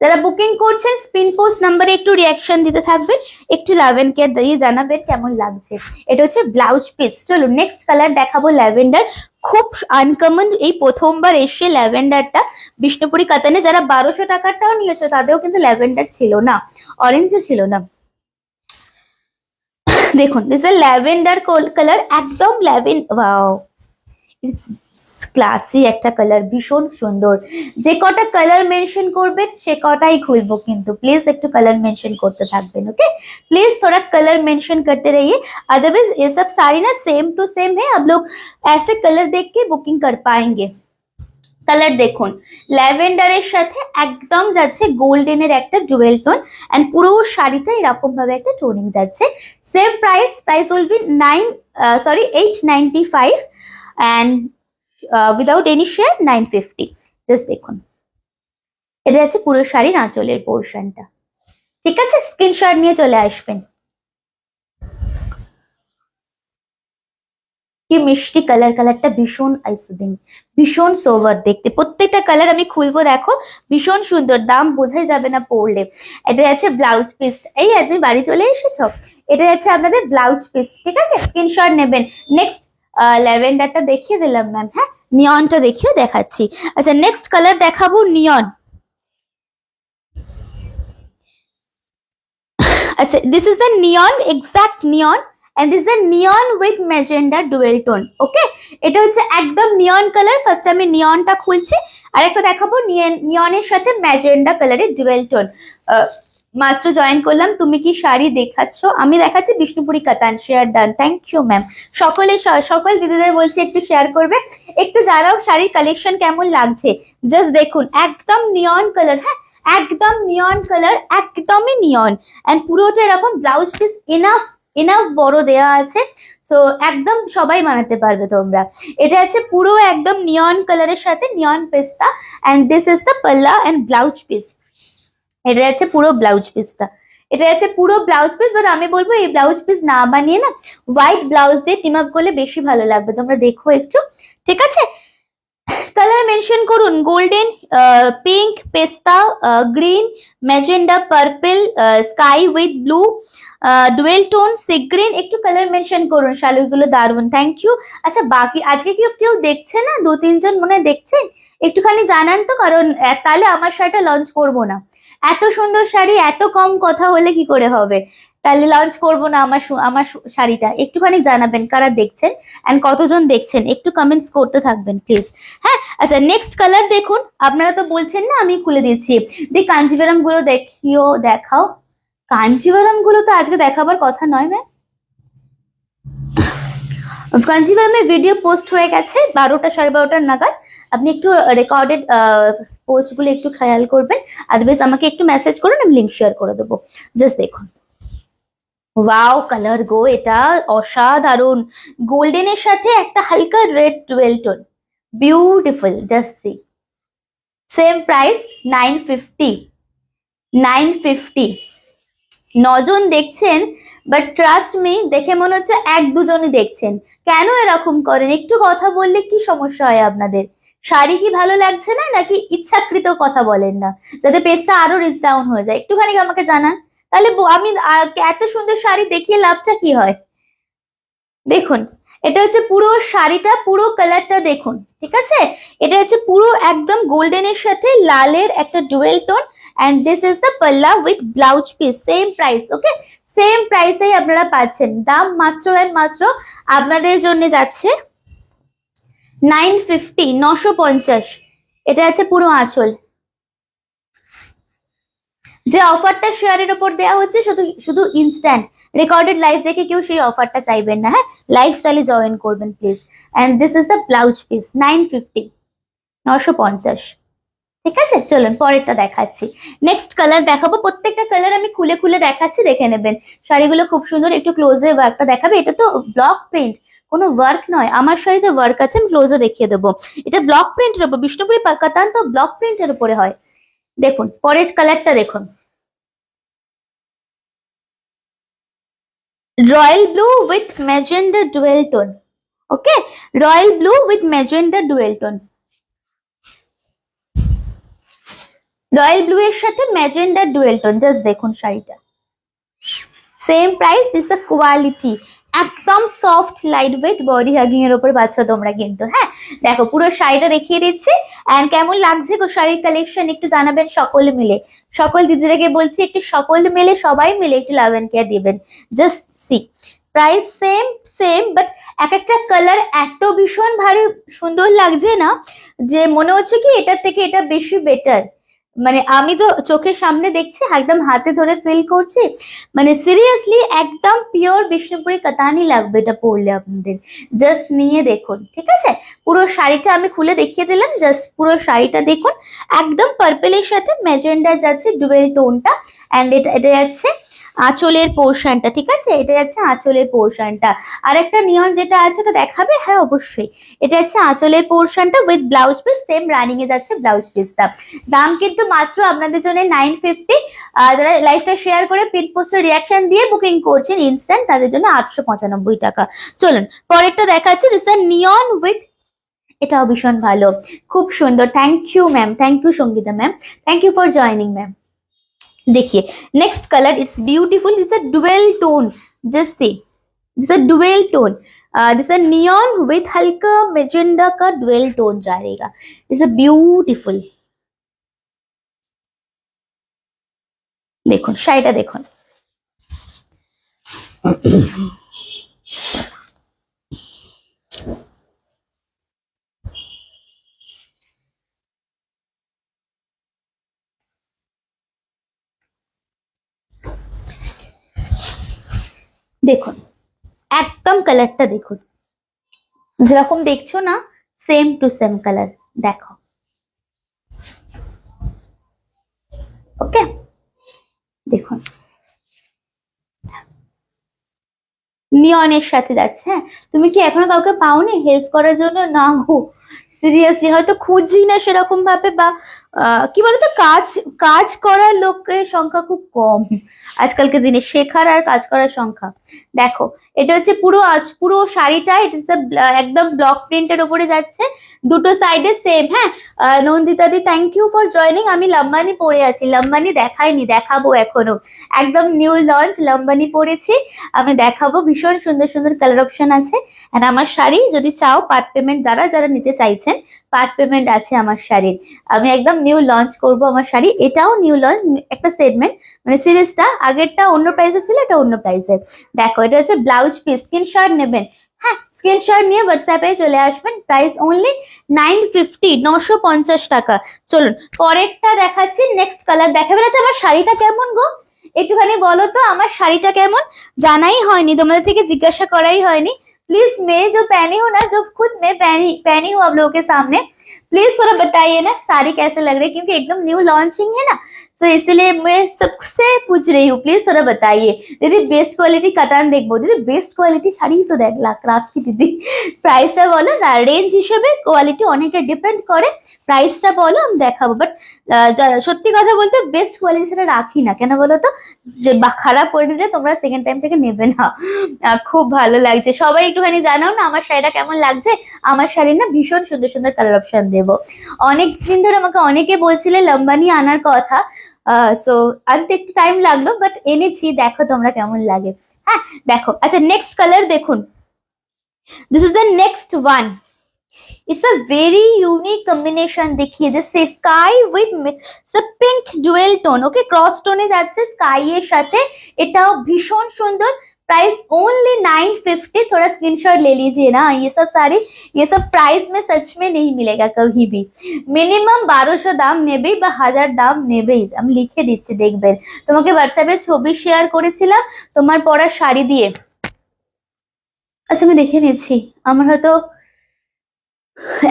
যারা বুকিং করছেন স্পিন পোস্ট নাম্বারে একটু রিয়াকশন দিতে থাকবেন, একটু লাভ এন্ড কেয়ার দিয়ে জানাবেন কেমন লাগছে। এটা হচ্ছে ব্লাউজ পিস। চলো নেক্সট কালার দেখাবো ল্যাভেন্ডার। খুব আনকমন, এই প্রথমবার এসে ল্যাভেন্ডারটা বিষ্ণুপুরি কাতানে। যারা 1200 টাকারটাও নিয়েছো তাদেরও কিন্তু ল্যাভেন্ডার ছিল না, অরেঞ্জও ছিল না। দেখুন দিস ইজ ল্যাভেন্ডার কালার, একদম ওয়াও ক্লাসি একটা কালার, ভীষণ সুন্দর। যে কটা কালার মেনশন করবে সে কটাই খুলবো, কিন্তু প্লিজ একটু কালার मेंशन করতে থাকবেন। ओके प्लीज थोड़ा कलर मेंशन करते रहिए, अदरवाइज ये सब साड़ी ना सेम टू सेम है, आप लोग ऐसे कलर देख के बुकिंग कर पाएंगे। কালার দেখুন, ল্যাভেন্ডারের সাথে একদম যাচ্ছে গোল্ডেনের একটা ডুয়েল টোন, এন্ড পুরো শাড়িটা এরকম ভাবে একটা টোনিং যাচ্ছে। Same price will be 895 and without any share 950। Just দেখুন, এটা আছে পুরো শাড়ির আঁচলের পোর্শনটা। ঠিক আছে, স্ক্রিনশট নিয়ে চলে আসবেন। কি মিষ্টি কালার, কালারটা ভীষণ আইসুদিং, ভীষণ সোভার দেখতে। প্রত্যেকটা কালার আমি খুলবো, দেখো ভীষণ সুন্দর, দাম বোঝাই যাবে না পরলে। এটা আছে ব্লাউজ পিস। এই তুমি বাড়ি চলে এসেছো, এটা আছে আপনাদের ব্লাউজ পিস। ঠিক আছে, স্ক্রিনশট নেবেন। নেক্সট ল্যাভেন্ডারটা দেখিয়ে দিলাম ম্যাম, হ্যাঁ নিয়নটা দেখিয়ে দেখাচ্ছি। আচ্ছা নেক্সট কালার দেখাবো নিয়ন। আচ্ছা this is the neon, exact neon, and this is a neon with magenta dual tone. ওকে, এটা হচ্ছে একদম নিয়ন কালার। ফার্স্ট আমি নিয়নটা খুলছি, আর একটা দেখাবো নিয়নের সাথে ম্যাজেন্ডা কালারের ডুয়েল টোন। মাত্র জয়েন করলাম, তুমি কি শাড়ি দেখাচ্ছ? আমি দেখাচ্ছি Bishnupuri katan. Share done, thank you ma'am. সকল দিদিদের বলছি একটু শেয়ার করবে, একটু জানাও শাড়ির কালেকশন কেমন লাগছে। জাস্ট দেখুন একদম নিয়ন কালার, হ্যাঁ একদম নিয়ন কালার, একদমই নিয়ন, এন্ড পুরোটা এরকম ব্লাউজ পিস এনাফ বড় দেওয়া আছে, তো একদম সবাই বানাতে পারবে তোমরা। এটা আছে পুরো একদম নিয়ন কালারের সাথে নিয়ন পেস্তা, এন্ড দিস ইজ দ্য পাল্লা এন্ড ব্লাউজ পিস। এটা আছে পুরো ব্লাউজ পিসটা, এটা আছে পুরো ব্লাউজ পিস। বাট আমি বলবো এই ব্লাউজ পিস না বানিয়ে না হোয়াইট ব্লাউজ দিয়ে টিম আপ করলে বেশি ভালো লাগবে। তোমরা দেখো একটু, ঠিক আছে। কালার মেনশন করুন, গোল্ডেন, পিঙ্ক, পেস্তা, green, magenta, purple, sky with blue, dual tone, sea green. একটু কালার মেনশন করুন, শাড়িগুলো দারুন, থ্যাংক ইউ। আচ্ছা বাকি আজকে কেউ দেখছে না? 2-3 জন মনে দেখছেন, একটুখানি জানান তো, কারণ তাহলে আমার শাড়িটা লঞ্চ করবো না। এত সুন্দর শাড়ি এত কম কথা হলে কি করে হবে, তাহলে লঞ্চ করবো না আমার শাড়িটা। একটুখানি জানাবেন কারা দেখছেন এন্ড কতজন দেখছেন, একটু কমেন্টস করতে থাকবেন প্লিজ। হ্যাঁ আচ্ছা নেক্সট কালার দেখুন, আপনারা তো বলছেন না আমি খুলে দিচ্ছি। কাঞ্জিভারাম গুলো দেখাও। কাঞ্জিভারাম গুলো তো আজকে দেখাবার কথা নয় ম্যাম, কাঞ্জিভারামের ভিডিও পোস্ট হয়ে গেছে 12টা 12:30 নাগাদ। আপনি একটু রেকর্ডেড পোস্ট গুলো একটু খেয়াল করবেন, আদারওয়াইজ আমাকে একটু মেসেজ করুন, আমি লিঙ্ক শেয়ার করে দেবো। জাস্ট দেখুন ওয়াও কালার গো, এটা অসাধারণ, গোল্ডেনের সাথে একটা হালকা red dual tone, beautiful. Just see, same price 950। 9 জন দেখছেন, বাট ট্রাস্ট মি দেখে মনে হচ্ছে 1-2 জনই দেখছেন। কেন এরকম করেন? একটু কথা বললে কি সমস্যা হয় আপনাদের? শাড়ি কি ভালো লাগছে না, নাকি ইচ্ছাকৃত কথা বলেন না যাতে পেজটা আরো রিচ ডাউন হয়ে যায়? একটুখানি আমাকে জানান, তাহলে আমি এত সুন্দর শাড়ি দেখিয়ে লাভটা কি হয়? দেখুন এটা হচ্ছে পুরো শাড়িটা, পুরো কালারটা দেখুন, ঠিক আছে। এটা হচ্ছে পুরো একদম গোল্ডেনের সাথে লালের একটা dual tone, and this is the পাল্লা with blouse piece. Same price, okay same প্রাইসেই আপনারা পাচ্ছেন। দাম মাত্র মাত্র আপনাদের জন্য যাচ্ছে 950। এটা আছে পুরো আঁচল। যে অফারটা শেয়ারের উপর দেওয়া হচ্ছে শুধু ইনস্ট্যান্ট, রেকর্ডেড লাইভ দেখে কেউ সেই অফারটা চাইবেন না। হ্যাঁ লাইভ তাহলে জয়েন করবেন please. And this is the blouse piece 950, 950। ঠিক আছে, চলুন পরেরটা দেখাচ্ছি। নেক্সট কালার দেখাবো, প্রত্যেকটা কালার আমি খুলে খুলে দেখাচ্ছি, দেখে নেবেন। শাড়িগুলো খুব সুন্দর, একটু ক্লোজে ওয়ার্কটা দেখাবে। এটা তো ব্লক প্রিন্ট, কোনো ওয়ার্ক নয়। আমার শাড়িতে ওয়ার্ক আছে, আমি ক্লোজে দেখিয়ে দেবো। এটা ব্লক প্রিন্টের উপর, বিষ্ণুপুরি কাতান তো ব্লক প্রিন্টের উপরে হয়। দেখুন পরের কালারটা দেখুন, royal blue with magenta dual tone. Okay, royal blue with magenta dual tone. Royal blue এর সাথে ম্যাজেন্ডার ডুয়েল টোন, জাস্ট দেখুন শাড়িটা, same price, this the quality, একদম soft light weight body hugging এর উপর পাচ্ছ তোমরা কিন্তু। হ্যাঁ দেখো পুরো শাড়িটা দেখিয়ে দিচ্ছি, এন্ড কেমন লাগছে গো শাড়ির কালেকশন একটু জানাবেন সকলে মিলে, সকল দিদিদেরকে বলছি একটু সকলে মিলে সবাই মিলে একটু লাভ এন্ড কেয়ার দিবেন। Just see, price same same, but এক একটা কালার এত ভীষণ ভারী সুন্দর লাগছে না, যে মনে হচ্ছে কি এটার থেকে এটা বেশি বেটার। মানে আমি তো চোখের সামনে দেখছি, একদম হাতে ধরে ফিল করছি, মানে সিরিয়াসলি একদম পিওর বিষ্ণুপুরি কাতানি লাগবে এটা পরলে আপনাদের। জাস্ট নিয়ে দেখুন, ঠিক আছে? পুরো শাড়িটা আমি খুলে দেখিয়ে দিলাম, জাস্ট পুরো শাড়িটা দেখুন, একদম পার্পেলের সাথে ম্যাজেন্ডা যাচ্ছে ডুয়েল টোনটা, এন্ড এটা এটা যাচ্ছে আঁচলের পোর্শনটা, ঠিক আছে? এটা যাচ্ছে আঁচলের পোর্শনটা। আর একটা নিয়ন যেটা আছে তো দেখাবে? হ্যাঁ অবশ্যই, এটা হচ্ছে আঁচলের পোর্শনটা with blouse piece, same running এ যাচ্ছে ব্লাউজ পিসটা। দাম কিন্তু মাত্র আপনাদের জন্য 950, যারা লাইভটা শেয়ার করে পিন পোস্টের রিয়াকশন দিয়ে বুকিং করছেন ইনস্ট্যান্ট, তাদের জন্য 895 টাকা। চলুন পরেরটা দেখাচ্ছি, দিস ইজ নিয়ন উইথ, এটাও ভীষণ ভালো, খুব সুন্দর। Thank you ma'am, thank you Sangeeta ma'am, thank you for joining ma'am. देखिए next colour, it's beautiful, it's a dual tone, just see, it's a dual tone, this a neon with हल्का magenta का dual tone जाएगा, it's a beautiful. দেখুন শাড়িটা দেখুন, দেখুন একদম কালারটা দেখুন, যেরকম দেখছো না সেম টু সেম কালার, দেখো ওকে, দেখুন নিয়নের সাথে যাচ্ছে। হ্যাঁ তুমি কি এখনো কাউকে পাওনি হেল্প করার জন্য? না গো, সিরিয়াসলি হয়তো খুঁজি না সেরকম ভাবে, বা কি বলতো কাজ কাজ করার লোকের সংখ্যা খুব কম আজকালকার দিনে, শেখার আর কাজ করার সংখ্যা। দেখো এটা হচ্ছে পুরো পুরো শাড়িটা, এটা একদম ব্লক প্রিন্টের উপরে যাচ্ছে, দুটো সাইডে সেম। হ্যাঁ নন্দিতা দি থ্যাংক ইউ ফর জয়নিং। আমি লম্বানি পরে আছি, লম্বানি দেখাইনি, দেখাবো এখনো, একদম নিউ লঞ্চ লম্বানি পরেছি, আমি দেখাবো, ভীষণ সুন্দর সুন্দর কালার অপশন আছে। আর আমার শাড়ি যদি চাও পার্ট পেমেন্ট, যারা যারা নিতে চাইছেন পার্ট পেমেন্ট আছে আমার শাড়ির, আমি একদম নিউ লঞ্চ করব আমার শাড়ি, এটাও নিউ লঞ্চ একটা সেগমেন্ট, মানে সিরিজটা আগেরটা অন্য প্রাইসে ছিল, এটা অন্য প্রাইসে। দেখো এটা হচ্ছে ব্লাউজ পিস, স্ক্রিনশট নেবেন, হ্যাঁ স্ক্রিনশট নিয়ে হোয়াটসঅ্যাপে চলে আসবেন, প্রাইস অনলি 950, 950 টাকা। চলুন পরেরটা দেখাচ্ছি, নেক্সট কালার দেখাবেন। আচ্ছা আমার শাড়িটা কেমন গো একটুখানি বলো তো, আমার শাড়িটা কেমন? জানাই হয়নি তোমাদের থেকে, জিজ্ঞাসা করাই হয়নি। प्लीज मैं जो पहनी हूँ ना, जो खुद मैं पहनी पहनी हूँ आप लोगों के सामने, प्लीज थोड़ा बताइए ना साड़ी कैसे लग रही है, क्योंकि एकदम न्यू लॉन्चिंग है ना, तो इसलिए मैं सबसे पूछ रही हूँ, प्लीज थोड़ा बताइए। दीदी बेस्ट क्वालिटी কাতান দেখবো, দিদি বেস্ট কোয়ালিটি শাড়ি তো দেখ রাখি দিদি, প্রাইসটা বলো না, রেঞ্জ হিসেবে কোয়ালিটি অনেকটা ডিপেন্ড করে, প্রাইসটা বলো আমি দেখাবো, বাট সত্যি কথা বলতে বেস্ট কোয়ালিটি সেটা রাখি না, কেন বলো তো, যে খারাপ করে দিলে তোমরা সেকেন্ড টাইম থেকে নেবে না। খুব ভালো লাগছে, সবাই একটুখানি জানাও না আমার শাড়িটা কেমন লাগছে। আমার শাড়ির না ভীষণ সুন্দর সুন্দর কালার অপশন দেবো, অনেক দিন ধরে আমাকে অনেকে বলছিলে লম্বানি আনার কথা, সো আনতে একটু টাইম লাগলো, বাট এনেছি, দেখো তোমরা কেমন লাগে। হ্যাঁ দেখো, আচ্ছা নেক্সট কালার দেখুন, this is the next one, it's a very unique combination, देखिए जैसे sky with pink dual tone, okay cross টোনে যাচ্ছে স্কাই এর সাথে, এটাও ভীষণ সুন্দর, प्राइस ओनली 950। थोड़ा स्क्रीनशॉट ले लीजिए ना, ये सब साड़ी ये सब प्राइस में सच में नहीं मिलेगा कभी भी, মিনিমাম 1200 দাম নেবেই বা 1000 দাম নেবেই, আমি লিখে দিচ্ছি দেখবেন, তোমাকে হোয়াটসঅ্যাপে ছবি শেয়ার করেছিলাম তোমার পরা শাড়ি দিয়ে। আচ্ছা আমি দেখে নিচ্ছি, আমার হয়তো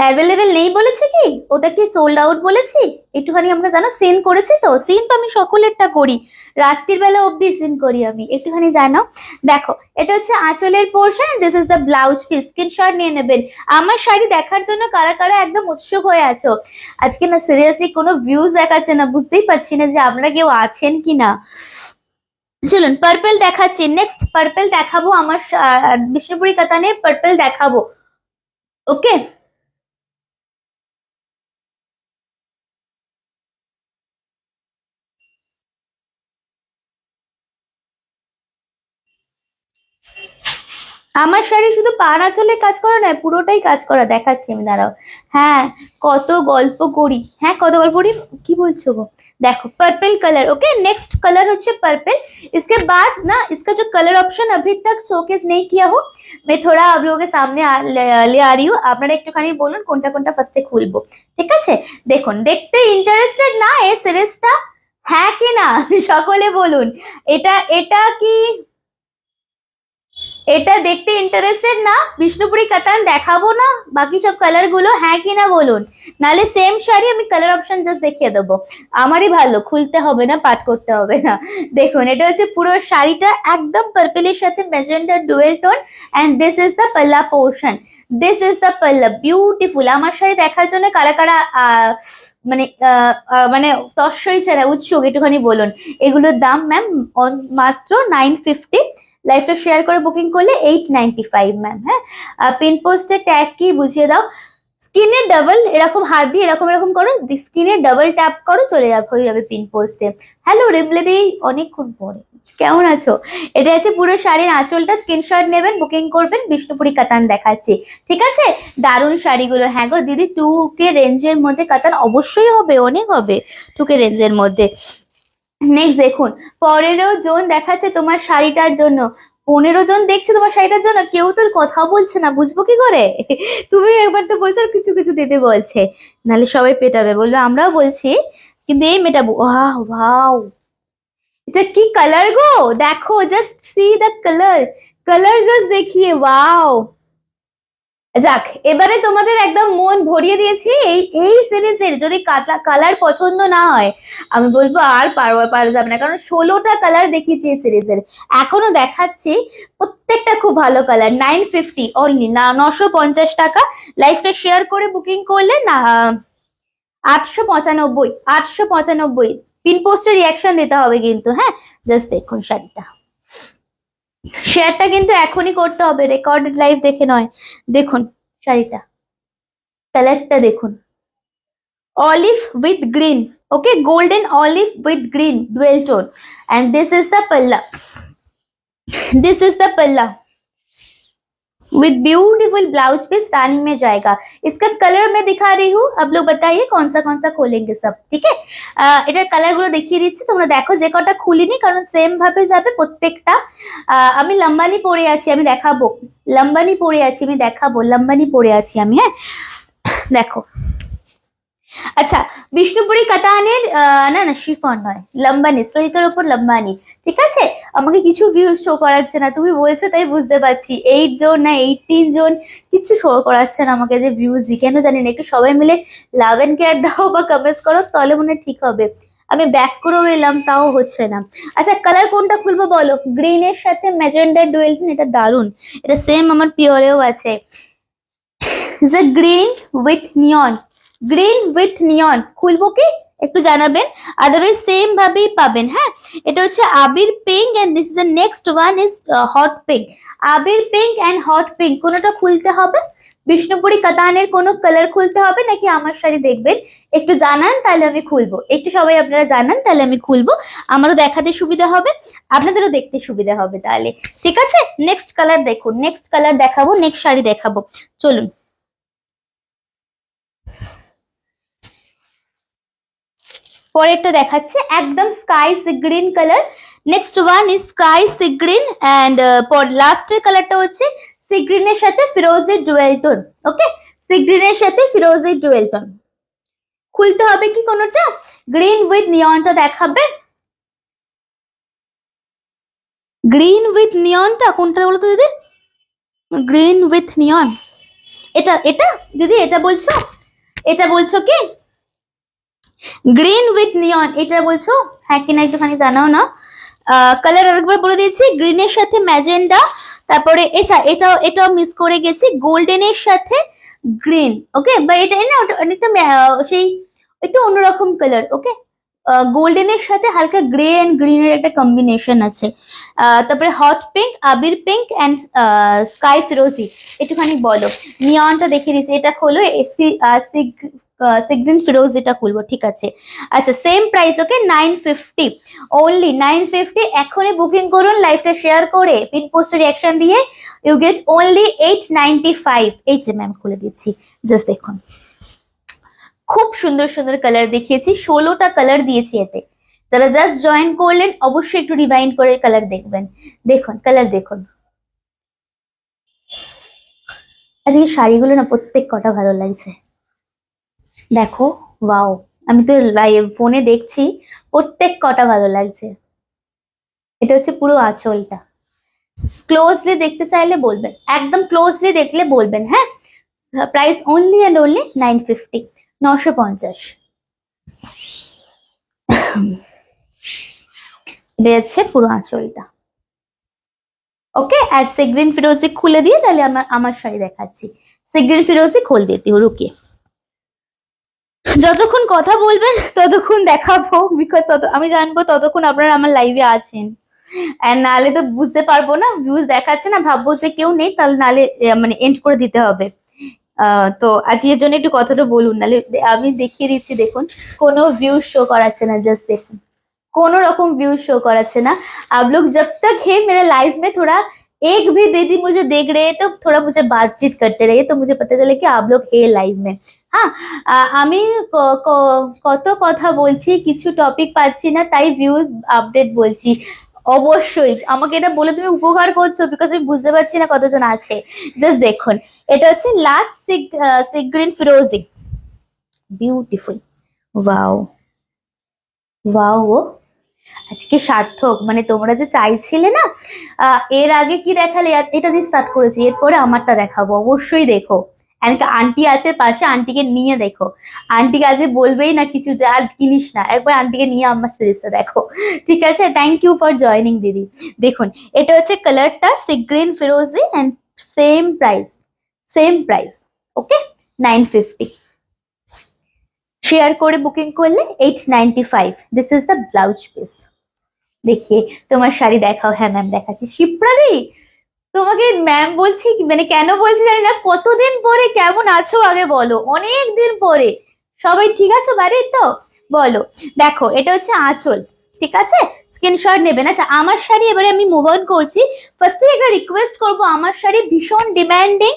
অ্যাভেলেবেল নেই বলেছে, কি ওটা কি সোল্ড আউট বলেছি, একটুখানি আমাকে জানো, সিন করেছি তো, সিন তো আমি সকলেরটা করি, রাত্রির বেলা অব্দি সিন করি আমি, একটুখানি জানো। দেখো এটা হচ্ছে আঁচলের portion, this is the blouse piece, screenshot নিয়ে নেবেন। আমার শাড়ি দেখার জন্য কারা কারা একদম উৎসুক হয়ে আছো, আজকে না সিরিয়াসলি কোনো ভিউজ দেখাচ্ছে না, বুঝতেই পারছি না যে আপনারা কেউ আছেন কি না। চলুন পার্পল দেখাচ্ছি, নেক্সট পার্পল দেখাবো, আমার বিষ্ণুপুরি কাতানের পার্পল দেখাবো, ওকে। আমার শাড়ি শুধু পাড় আঁচলের কাজ করা নয়, পুরোটাই কাজ করা, দেখাচ্ছি আমি, দাঁড়াও। হ্যাঁ, কত গল্প করি, হ্যাঁ কত গল্প করি, কি বলছো गो। देखो purple colour, okay next colour হচ্ছে पर्पल। इसके बाद ना इसका जो कलर ऑप्शन अभी तक शोकेस नहीं किया हो, मैं थोड़ा आप लोगों के सामने ले आ रही हूँ। আপনারা একটুখানি বলুন কোনটা কোনটা ফার্স্টে খুলবো, ঠিক আছে? দেখুন, দেখতে ইন্টারেস্টেড না এই সিরিজটা? হ্যাঁ কি না সকলে বলুন। এটা এটা কি, এটা দেখতে ইন্টারেস্টেড না? বিষ্ণুপুরি কাতান দেখাবো না বাকি সব কালার গুলো, হ্যাঁ কি না বলুন। নালে সেম শাড়ি আমি কালার অপশন জাস্ট দেখিয়ে দেবো, আমারই ভালো, খুলতে হবে না, পাঠ করতে হবে না। দেখুন এটা হচ্ছে পুরো শাড়িটা একদম পার্পলের সাথে magenta dual tone, and this is the palla portion, this is the palla, beautiful. আমার শাড়ি দেখার জন্য কারা কারা মানে মানে তৎসই ছাড়া উৎসুক একটুখানি বলুন। এগুলোর দাম ম্যাম মাত্র 950, লাইভটা শেয়ার করে বুকিং করলে 895 ম্যাম। হ্যাঁ, পিন পোস্টের ট্যাগ কি বুঝিয়ে দাও। স্ক্রিনে ডাবল এরকম হাত দিয়ে এরকম এরকম করো, স্ক্রিনে ডাবল ট্যাপ করো, চলে যাবে, হয়ে যাবে পিন পোস্টে। হ্যালো রিমলেদি, অনেকক্ষণ পরে, কেমন আছো? এটা হচ্ছে পুরো শাড়ির আঁচলটা, স্ক্রিনশট নেবেন, বুকিং করবেন, বিষ্ণুপুরি কাতান দেখাচ্ছি, ঠিক আছে? দারুণ শাড়িগুলো। হ্যাঁ গো দিদি, 2K রেঞ্জের মধ্যে কাতান অবশ্যই হবে, অনেক হবে 2K রেঞ্জের মধ্যে। নেক্সট দেখুন, 15 জন দেখাচ্ছে তোমার শাড়িটার জন্য, 15 জন দেখছে তোমার শাড়িটার জন্য, কেউ তোর কথা বলছে না, বুঝবো কি করে? তুমি একবার তো বলছো কিছু কিছু দিতে বলছে, নাহলে সবাই পেটাবে, বলবে আমরাও বলছি কিন্তু এই মেটাবো। ওয়াও ওয়াও, এটা কি কালার গো, দেখো just see the colour, colour just দেখিয়ে ওয়াও। যাক, এবারে তোমাদের একদম মন ভরিয়ে দিয়েছি এই এই সিরিজের। যদি কালার পছন্দ না হয় আমি বলবো আর পারা যাবে না, কারণ 16টা কালার দেখিয়েছি এই সিরিজের, এখনো দেখাচ্ছি, প্রত্যেকটা খুব ভালো কালার। 950 অনলি, না 950 টাকা। লাইভটা শেয়ার করে বুকিং করলে না 895, 895। পিন পোস্টে রিয়াকশন দিতে হবে কিন্তু, হ্যাঁ। জাস্ট দেখুন শাড়িটা, শেয়ারটা কিন্তু এখনই করতে হবে, রেকর্ডেড লাইভ দেখে নয়। দেখুন শাড়িটা, কালারটা দেখুন, olive with green, okay, golden olive with green dual tone, and this is the palla, this is the palla with beautiful blouse piece, running में जाएगा। इसका कलर मैं दिखा रही हूँ, आप लोग बताइए कौन सा खोलेंगे सब, ठीक है? এটার কালার গুলো দেখিয়ে দিচ্ছি, তোমরা দেখো, যে কটা খুলিনি কারণ সেম ভাবে যাবে প্রত্যেকটা। আমি লম্বানি পরে আছি, আমি দেখাবো, লম্বানি পরে আছি আমি দেখাবো, লম্বানি পরে আছি আমি, হ্যাঁ দেখো। আচ্ছা, বিষ্ণুপুরি কাতানের না না শিফন নয়, লম্বানি, সিল্কের উপর লম্বানি, ঠিক আছে? আমাকে কিছু ভিউজ শো করাচ্ছে না, তুমি বলছো তাই বুঝতে পারছি, 8 জন না 18 জন, কিছু শো করাচ্ছে না আমাকে যে ভিউজ, কেন জানি না। একটু সবাই মিলে লাভ এন্ড কেয়ার দাও বা কমেন্টস করো, তাহলে মনে ঠিক হবে। আমি ব্যাক করেও এলাম, তাও হচ্ছে না। আচ্ছা, কালার কোনটা খুলবো বলো? গ্রিনের সাথে ম্যাজেন্ডা ডুয়েল, এটা দারুন, এটা সেম আমার পিওরেও আছে, যে green with neon, green with neon, খুলবো কি একটু জানাবেন, আদারওয়াইজ সেম ভাবেই পাবেন। হ্যাঁ, এটা হচ্ছে আবির pink, and this is the next one is hot pink. আবির পিঙ্ক এন্ড হট পিঙ্ক, কোনটা খুলতে হবে? বিষ্ণুপুরি কাতানের কোনো কালার খুলতে হবে নাকি আমার শাড়ি দেখবেন, একটু জানান, তাহলে আমি খুলবো। একটু সবাই আপনারা জানান, তাহলে আমি খুলবো, আমারও দেখাতে সুবিধা হবে, আপনাদেরও দেখতে সুবিধা হবে তাহলে, ঠিক আছে? নেক্সট কালার দেখুন, নেক্সট কালার দেখাবো, নেক্সট শাড়ি দেখাবো, চলুন। পরেরটা দেখাচ্ছে একদম sky sea green colour, next one is sky sea green, and লাস্টের কালারটা হচ্ছে সি গ্রিনের সাথে ফিরোজি ডুয়েল টোন, ওকে, সি গ্রিনের সাথে ফিরোজি ডুয়েল টোন। খুলতে হবে কি কোনোটা? গ্রিন উইথ নিয়নটা দেখাবে, গ্রিন উইথ নিয়নটা কোনটা বলো তো দিদি? গ্রিন উইথ নিয়ন, এটা এটা দিদি, এটা বলছো, এটা বলছো কি? গ্রিন উইথ নিয়ন এটা বলছো, হ্যাঁ কিনা একটুখানি জানাও না। কালার আরেকবার বলে দিয়েছি, গ্রিনের সাথে ম্যাজেন্ডা, তারপরে এটাও এটাও মিস করে গেছি, গোল্ডেনের সাথে গ্রিন, ওকে, বা এটা না অনেকটা সেই একটু অন্যরকম কালার, ওকে, গোল্ডেনের সাথে হালকা গ্রে এন্ড গ্রিনের একটা কম্বিনেশন আছে। তারপরে হট পিঙ্ক, আবির পিঙ্ক এন্ড স্কাই ফিরোজি, একটুখানি বলো। নিয়নটা দেখে দিচ্ছি, এটা হলো সিগ্রিন ফিরোজিটা খুলবো, ঠিক আছে। আচ্ছা সেম প্রাইস, ওকে 950 অনলি 950। এখনই বুকিং করুন লাইভটা শেয়ার করে পিন পোস্টে রিঅ্যাকশন দিয়ে, ইউ গেট অনলি 895। এই যে ম্যাম খুলে দিচ্ছি, জাস্ট দেখুন খুব সুন্দর সুন্দর কালার দেখিয়েছি, 16টা কালার দিয়েছি এতে। যারা জাস্ট জয়েন করলেন অবশ্যই একটু রিভাইন্ড করে কালার দেখবেন। দেখুন কালার দেখুন, আজকে শাড়িগুলো না প্রত্যেক কটা ভালো লাগছে, দেখো ওয়াও। আমি তো লাইভ ফোনে দেখছি, প্রত্যেক কটা ভালো লাগছে। এটা হচ্ছে পুরো আঁচলটা, ক্লোজলি দেখতে চাইলে বলবেন, একদম ক্লোজলি দেখলে বলবেন, হ্যাঁ। Price only and only 950, 950। এটা হচ্ছে পুরো আঁচলটা, ओके। आज सिग्रीन फिरोजी खुले दिए, তাহলে আমার শাড়ি দেখাচ্ছি। সিগ্রিন ফিরোজি খোল দিতে হো, রুকিয়ে। যতক্ষণ কথা বলবেন ততক্ষণ দেখাবো, বিকজ আমি জানবো ততক্ষণ আপনারা আমার লাইভে আছেন, এন্ড নালে তো বুঝতে পারবো না, ভিউজ দেখাচ্ছে না, ভাববো যে কেউ নেই, তাহলে নালে মানে এন্ড করে দিতে হবে। তো আজকের জন্য একটু কথাটা বলুন, নালে আমি দেখিয়ে দিচ্ছি। দেখুন কোনো ভিউজ শো করাচ্ছে না, জাস্ট দেখুন कोनो रकम व्यूज शो कराচ্ছে না। आप लोग जब तक है मेरे लाइव में थोड़ा एक भी दीदी मुझे देख रहे हैं तो थोड़ा मुझे बातचीत करते रहिए, तो मुझे पता चले कि आप लोग है लाइव में। হ্যাঁ, আমি কত কথা বলছি, কিছু টপিক পাচ্ছি না, তাই ভিউজ আপডেট বলছি। অবশ্যই আমাকে এটা বলে তুমি উপকার করছো, বিকজ আমি বুঝতে পারছি না কতজন আছে। জাস্ট দেখুন এটা হচ্ছে লাস্ট সিগ্রিন ফিরোজি, বিউটিফুল, ওয়াও ওয়াও। আজকে সার্থক, মানে তোমরা যে চাইছিলে না, এর আগে কি দেখালে, এটা দিয়ে স্টার্ট করেছি, এরপরে আমারটা দেখাবো, অবশ্যই দেখো। আন্টি আছে পাশে, আন্টিকে নিয়ে দেখো, আন্টিকে আজকে বলবেই না কিছু যে আর কিনিস না, একবার আন্টিকে নিয়ে আমার সিরিজটা দেখো, ঠিক আছে। থ্যাংক ইউ ফর জয়নিং দিদি। দেখুন এটা হচ্ছে কালারটা সিগ্রিন ফিরোজি and same price, okay 950। Share করে বুকিং করলে 895। This is the blouse piece. দেখিয়ে তোমার শাড়ি দেখাও। হ্যাঁ ম্যাম দেখাচ্ছি। শিপ্রাদি তোমাকে ম্যাম বলছি, মানে কেন বলছি জানি না, কতদিন পরে কেমন আছো আগে বলো, অনেক দিন পরে। সবাই ঠিক আছো বাড়ির তো? বলো। দেখো এটা হচ্ছে আঁচল, ঠিক আছে, স্ক্রিনশট নেবেন। আচ্ছা আমার শাড়ি এবারে আমি মুভ অন করছি। ফার্স্টে একটা রিকোয়েস্ট করবো, আমার শাড়ি ভীষণ ডিমান্ডিং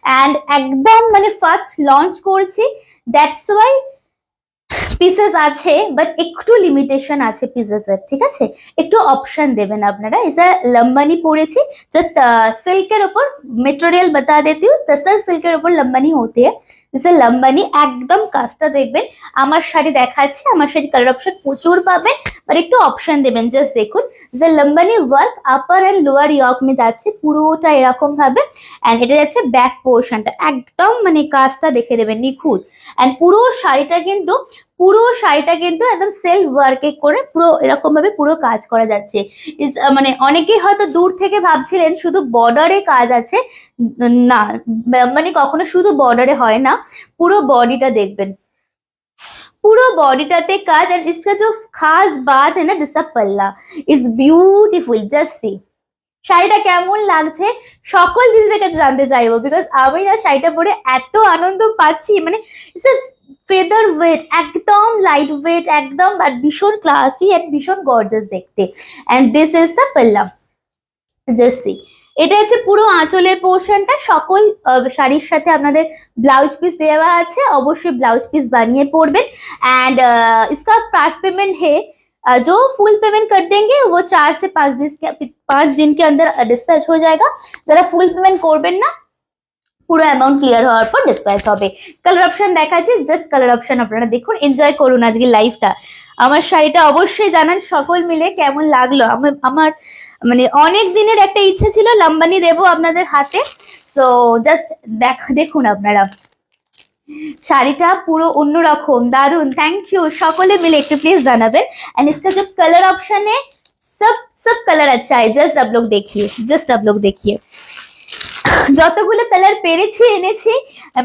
অ্যান্ড একদম মানে ফার্স্ট লঞ্চ করছি, দ্যাটস ওয়াই পিসেস আছে, বাট একটু লিমিটেশন আছে পিসেসের, ঠিক আছে, একটু অপশন দেবেন আপনারা। এসা লম্বানি পড়েছি, সিল্কের উপর মেটেরিয়াল बता देती हूँ, तसर সিল্কের উপর লম্বানি होती है, जैसे লম্বানি একদম কাজটা দেখবেন। আমার শাড়ি দেখাচ্ছি, আমার শাড়ি কালার অপশন প্রচুর পাবেন, বাট একটু অপশন দেবেন। জাস্ট দেখুন যে Lambani work upper and lower yoke মে যাচ্ছে, পুরোটা এরকম ভাবে, এন্ড এটা যাচ্ছে ব্যাক পোর্শনটা, একদম মানে কাজটা দেখে নেবেন নিখুঁত। এন্ড পুরো শাড়িটা কিন্তু একদম সেলফ ওয়ার্কে করে পুরো এরকম ভাবে পুরো কাজ করা যাচ্ছে। মানে অনেকেই হয়তো দূর থেকে ভাবছিলেন শুধু বর্ডারে কাজ আছে, না মানে কখনো শুধু বর্ডারে হয় না, পুরো বডিটা দেখবেন, পুরো বডিটাতে কাজ। আর इसका जो खास बात है ना, जिसका पल्ला इज ब्यूटीफुल, जस्ट सी। শাড়িটা কেমন লাগছে সকল দিদিদের কাছে জানতে চাইবো, বিকজ আমি না শাড়িটা পরে এত আনন্দ পাচ্ছি, মানে ফেদার ওয়েট, একদম লাইট ওয়েট একদম, বাট ভীষণ ক্লাসি এন্ড ভীষণ গর্জাস দেখতে। এন্ড দিস ইজ দ্য পাল্লা, জাস্ট সি। এটা হচ্ছে পুরো আঁচলের পোর্শনটা। সকল শাড়ির সাথে আপনাদের ব্লাউজ পিস দেওয়া আছে, অবশ্যই ব্লাউজ পিস বানিয়ে পরবেন। एंड इसका पार्ट पेमेंट है, जो फुल पेमेंट कर देंगे वो 4 से 5 दिन के अंदर डिस्पैच हो जाएगा। যারা ফুল পেমেন্ট করবেন না, পুরো অ্যামাউন্ট ক্লিয়ার হওয়ার পর ডিসপ্যাচ হবে। কালার অপশন দেখাচ্ছি, জাস্ট কালার অপশন আপনারা দেখুন, এনজয় করুন আজকে লাইভটা। আমার শাড়িটা অবশ্যই জানান সকল মিলে কেমন লাগলো। আমার মানে অনেক দিনের একটা ইচ্ছে ছিল লম্বানি দেবো আপনাদের হাতে, তো জাস্ট দেখুন আপনারা শাড়িটা পুরো অন্যরকম, দারুন। থ্যাংক ইউ, সকলে মিলে একটু প্লিজ জানাবেন। एंड इसका जो कलर ऑप्शन है, सब कलर अच्छा है, जस्ट आप लोग देखिए যতগুলো কালার পেরেছি এনেছি,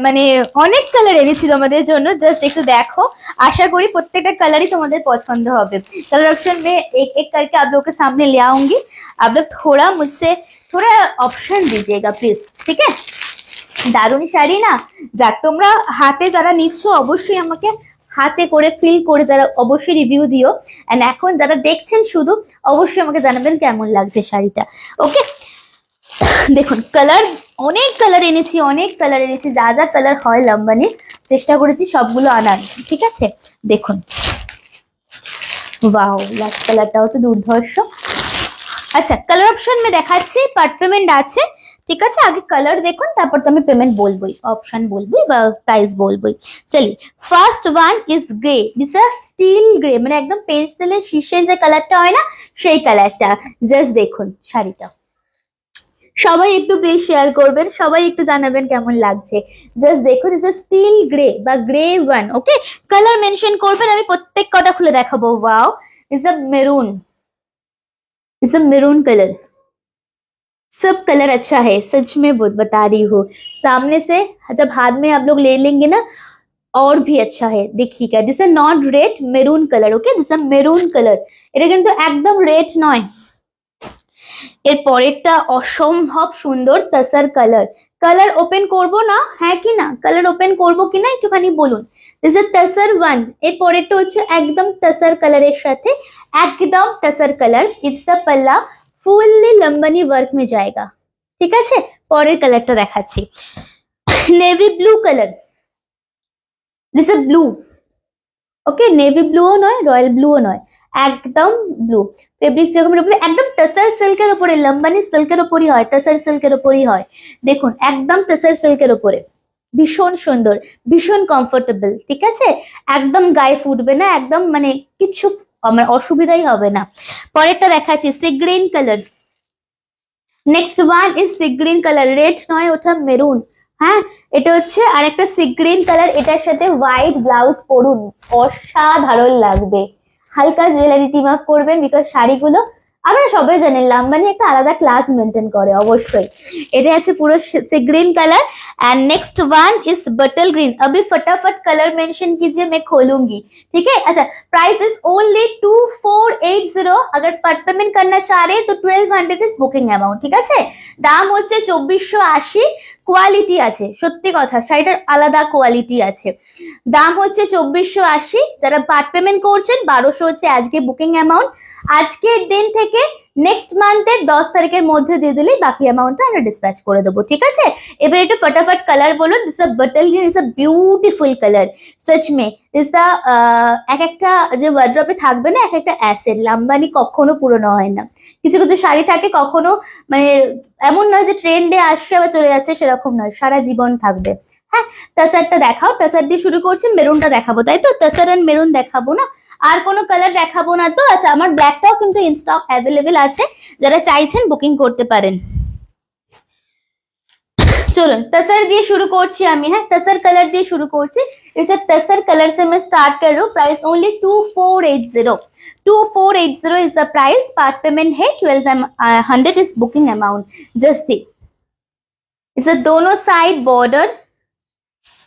মানে অনেক কালার এনেছি তোমাদের জন্য, জাস্ট একটু দেখো। আশা করি প্রত্যেকটা কালারই তোমাদের পছন্দ হবে। कलर ऑप्शन में एक एक करके आप लोगों के सामने ले आऊंगी, आप लोग थोड़ा मुझसे थोड़ा ऑप्शन दीजिएगा प्लीज, ठीक है। দারুণ শাড়ি না? যাক, তোমরা হাতে যারা নিচ্ছ অবশ্যই আমাকে হাতে করে ফিল করে যারা অবশ্যই রিভিউ দিও। এন্ড এখন যারা দেখছেন শুধু অবশ্যই আমাকে জানাবেন কেমন লাগছে শাড়িটা। ওকে, দেখুন কালার, অনেক কালার এনেছি, অনেক কালার এনেছি, যা যা কালার হয় লম্বানির চেষ্টা করেছি সবগুলো আনার, ঠিক আছে। দেখুন, वाओ, লাস্ট কালারটাও তো দুর্ধর্ষ। আচ্ছা, কালার অপশন মে দেখাচ্ছি, পার্ট পেমেন্ট আছে, ঠিক আছে। আগে কালার দেখুন, তারপর তো আমি পেমেন্ট বলবোই, অপশন বলবোই বা প্রাইস বলবোই। চলি, first one is grey, this is still grey, মানে একদম পেন্সিলের শীর্ষের যে কালারটা হয় না সেই কালারটা। জাস্ট দেখুন শাড়িটা, সবাই একটু প্লিজ শেয়ার করবেন, সবাই একটু জানাবেন কেমন লাগছে। জাস্ট দেখুন, ইজ স্টিল গ্রে বা গ্রে ওয়ান। ওকে, কালার মেনশন করবেন, আমি প্রত্যেক কটা খুলে দেখাবো। Wow, is a maroon, is a maroon colour, सब कलर अच्छा है, सच में बता रही हूँ। सामने से जब हाथ में आप लोग ले लेंगे ना और भी अच्छा है, देखिएगा। This is not red, maroon colour. Okay, this is maroon colour, এটা কিন্তু একদম রেড নয়। এর পরেরটা অসম্ভব সুন্দর তাসার কালার। কালার ওপেন করব না, হ্যাঁ কি না? কালার ওপেন করব কি না একটুখানি বলুন। This is তাসার one. এর পরেরটা হচ্ছে একদম তাসার কালারের সাথে, একদম তাসার কালার। ইটস আ পাল্লা, ফুললি লম্বানি ওয়ার্ক মে जाएगा, ঠিক আছে। পরের কালারটা দেখাচ্ছি, navy blue colour. This is blue. Okay, navy ব্লুও নয়, রয়্যাল ব্লুও নয়, একদম ব্লু। ফেব্রিক যেরকমের উপরে, একদম টাসার সিল্কের উপরে, লম্বানি সিল্কের উপরই হয়, টাসার সিল্কের উপরই হয়। দেখুন, একদম টাসার সিল্কের উপরে, ভীষণ সুন্দর, ভীষণ কমফোর্টেবল, ঠিক আছে। একদম গায়ে ফুটবে না, একদম মানে কিছু আমার অসুবিধাই হবে না। পরেরটা দেখাচ্ছি, C green colour. Next one is C green colour, red নয়, ওটা মেরুন। হ্যাঁ, এটা হচ্ছে আরেকটা সি গ্রিন কালার, এটার সাথে হোয়াইট ব্লাউজ পরুন, অসাধারণ লাগবে। হালকা জুয়েলারি টিম আপ করবেন, বিকজ শাড়িগুলো আমরা সবাই জানেন লাম্বানি একটা আলাদা ক্লাস মেনটেন করে অবশ্যই। এটা আছে পুরো sea green colour. And next one is bottle green. अभी फटाफट कलर मेंशन कीजिए, मैं खोलूंगी, ठीक है। अच्छा, प्राइस इज ओनली 2480। अगर पार्ट पेमेंट करना चाह रहे हैं तो 1200 इज बुकिंग अमाउंट, ঠিক আছে। দাম হচ্ছে 2480। কোয়ালিটি আছে, সত্যি কথা, শাড়িটার আলাদা কোয়ালিটি আছে। দাম হচ্ছে 2480। যারা পার্ট পেমেন্ট করছেন 1200 হচ্ছে আজকে বুকিং অ্যামাউন্ট। আজকের দিন থেকে নেক্সট মান্থের 10 তারিখের মধ্যে দিয়ে দিলেই বাকি অ্যামাউন্টটা আমরা ডিসপ্যাচ করে দেবো, ঠিক আছে। এবার একটু ফটাফট কালার বলুন। This a bottle green, is a beautiful colour, such may. This the এক একটা যে ওয়ার্ড্রপে থাকবে না, এক একটা অ্যাসেট। লাম্বানি কখনো পুরনো হয় না, কিছু কিছু শাড়ি থাকে কখনো মানে এমন নয় যে ট্রেন্ডে আসছে আবার চলে যাচ্ছে, সেরকম নয়, সারা জীবন থাকবে। হ্যাঁ, টাসারটা দেখাও। টাসার দিয়ে শুরু করছি, মেরুনটা দেখাবো তাই তো, টাসার আর মেরুন দেখাবো না, আর কোনো কালার দেখাবো না তো। আচ্ছা, আমার ব্ল্যাকটাও কিন্তু ইন স্টক অ্যাভেলেবেল আছে, যারা চাইছেন বুকিং করতে পারেন। চলুন तसर দিয়ে শুরু করছি আমি। হ্যাঁ, तसर कलर দিয়ে শুরু করছি। इसे तसर कलर से मैं स्टार्ट कर रही हूँ। Price only 2480। 2480 is the price. Part payment है 1200 is booking amount. Just the इसे दोनों साइड बॉर्डर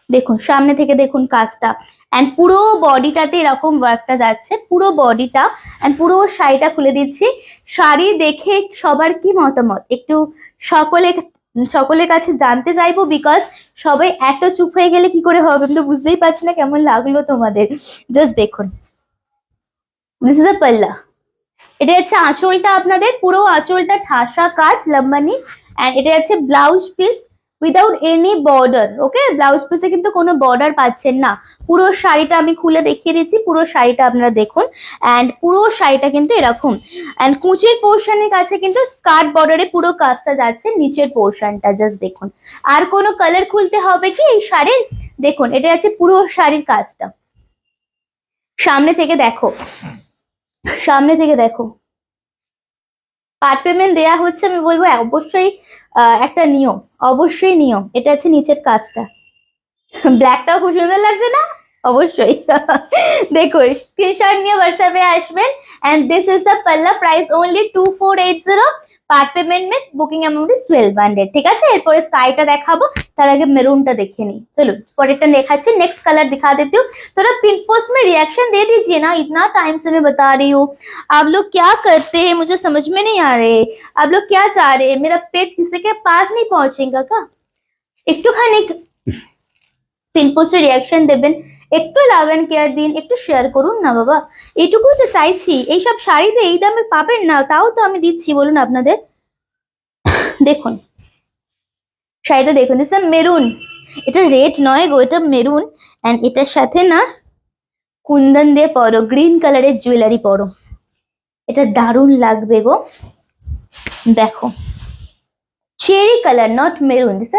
দেখুন, সামনে থেকে দেখুন কাজটা, এন্ড পুরো বডিটাতে এরকম ওয়ার্কটা যাচ্ছে, পুরো বডিটা। এন্ড পুরো শাড়িটা খুলে দিচ্ছি। শাড়ি দেখে সবার কি মতামত একটু সকলের কাছে জানতে চাইবো, বিকজ সবাই এত চুপ হয়ে গেলে কি করে হবে, আমি তো বুঝতেই পারছি না কেমন লাগলো তোমাদের। জাস্ট দেখুন, দিস ইজ আ পাল্লা। এটা হচ্ছে আঁচলটা, আপনাদের পুরো আঁচলটা ঠাসা কাজ লম্বানি। এন্ড এটা হচ্ছে blouse piece without any border. Okay, blouse পিসে কিন্তু কোনো বর্ডার পাচ্ছেন না। পুরো শাড়িটা আমি খুলে দেখিয়ে দিচ্ছি, পুরো শাড়িটা আপনারা দেখুন। এন্ড পুরো শাড়িটা কিন্তু এরকম। এন্ড কুচির পোর্শনের কাছে কিন্তু স্কার্ট বর্ডারে পুরো কাজটা যাচ্ছে, নিচের পোর্শনটা জাস্ট দেখুন। আর কোনো কালার খুলতে হবে কি এই শাড়ির? দেখুন, এটা হচ্ছে পুরো শাড়ির কাজটা। সামনে থেকে দেখো, সামনে থেকে দেখো। পার্ট পেমেন্ট দেয়া হচ্ছে, আমি বলবো অবশ্যই একটা নিয়ম, অবশ্যই নিয়ম। এটা হচ্ছে নিচের কাজটা। ব্ল্যাকটাও খুব সুন্দর লাগছে না? অবশ্যই। দেখুন, স্ক্রিনশট নিয়ে হোয়াটসঅ্যাপে আসবেন। এন্ড দিস ইজ দ্য পাল্লা। Price only 2480। পার্ট পেমেন্ট में বুকিং অ্যামাউন্ট ইজ 1200, ঠিক আছে। এরপরে স্কাইটা দেখাবো, তার আগে মেরুনটা দেখে নিই। চলুন পরেরটা দেখাচ্ছি। नेक्स्ट कलर दिखा देती हूँ। थोड़ा पिन पोस्ट में रिएक्शन दे दीजिए ना, इतना टाइम से मैं बता रही हूँ। आप लोग क्या करते हैं मुझे समझ में नहीं आ रहे। आप लोग क्या चाह रहे हैं, मेरा पेज किसी के पास नहीं पहुंचेगा क्या? একটুখানি পিনপোস্টে রিয়াকশন দেবেন, একটু লাভ এন্ড কেয়ার দিন, একটু শেয়ার করুন না বাবা, এইটুকুই তো চাইছি। এইসব শাড়িতে এই দামে পাবেন না, তাও তো আমি দিচ্ছি, বলুন আপনাদের। দেখুন শাড়িটা দেখুন, এটা মেরুন, এটা রেড নয় গো, এটা মেরুন। এন্ড এটার সাথে না কুন্দন দিয়ে পরো, গ্রিন কালারের জুয়েলারি পরো, এটা দারুণ লাগবে গো। দেখো cherry colour, not maroon, this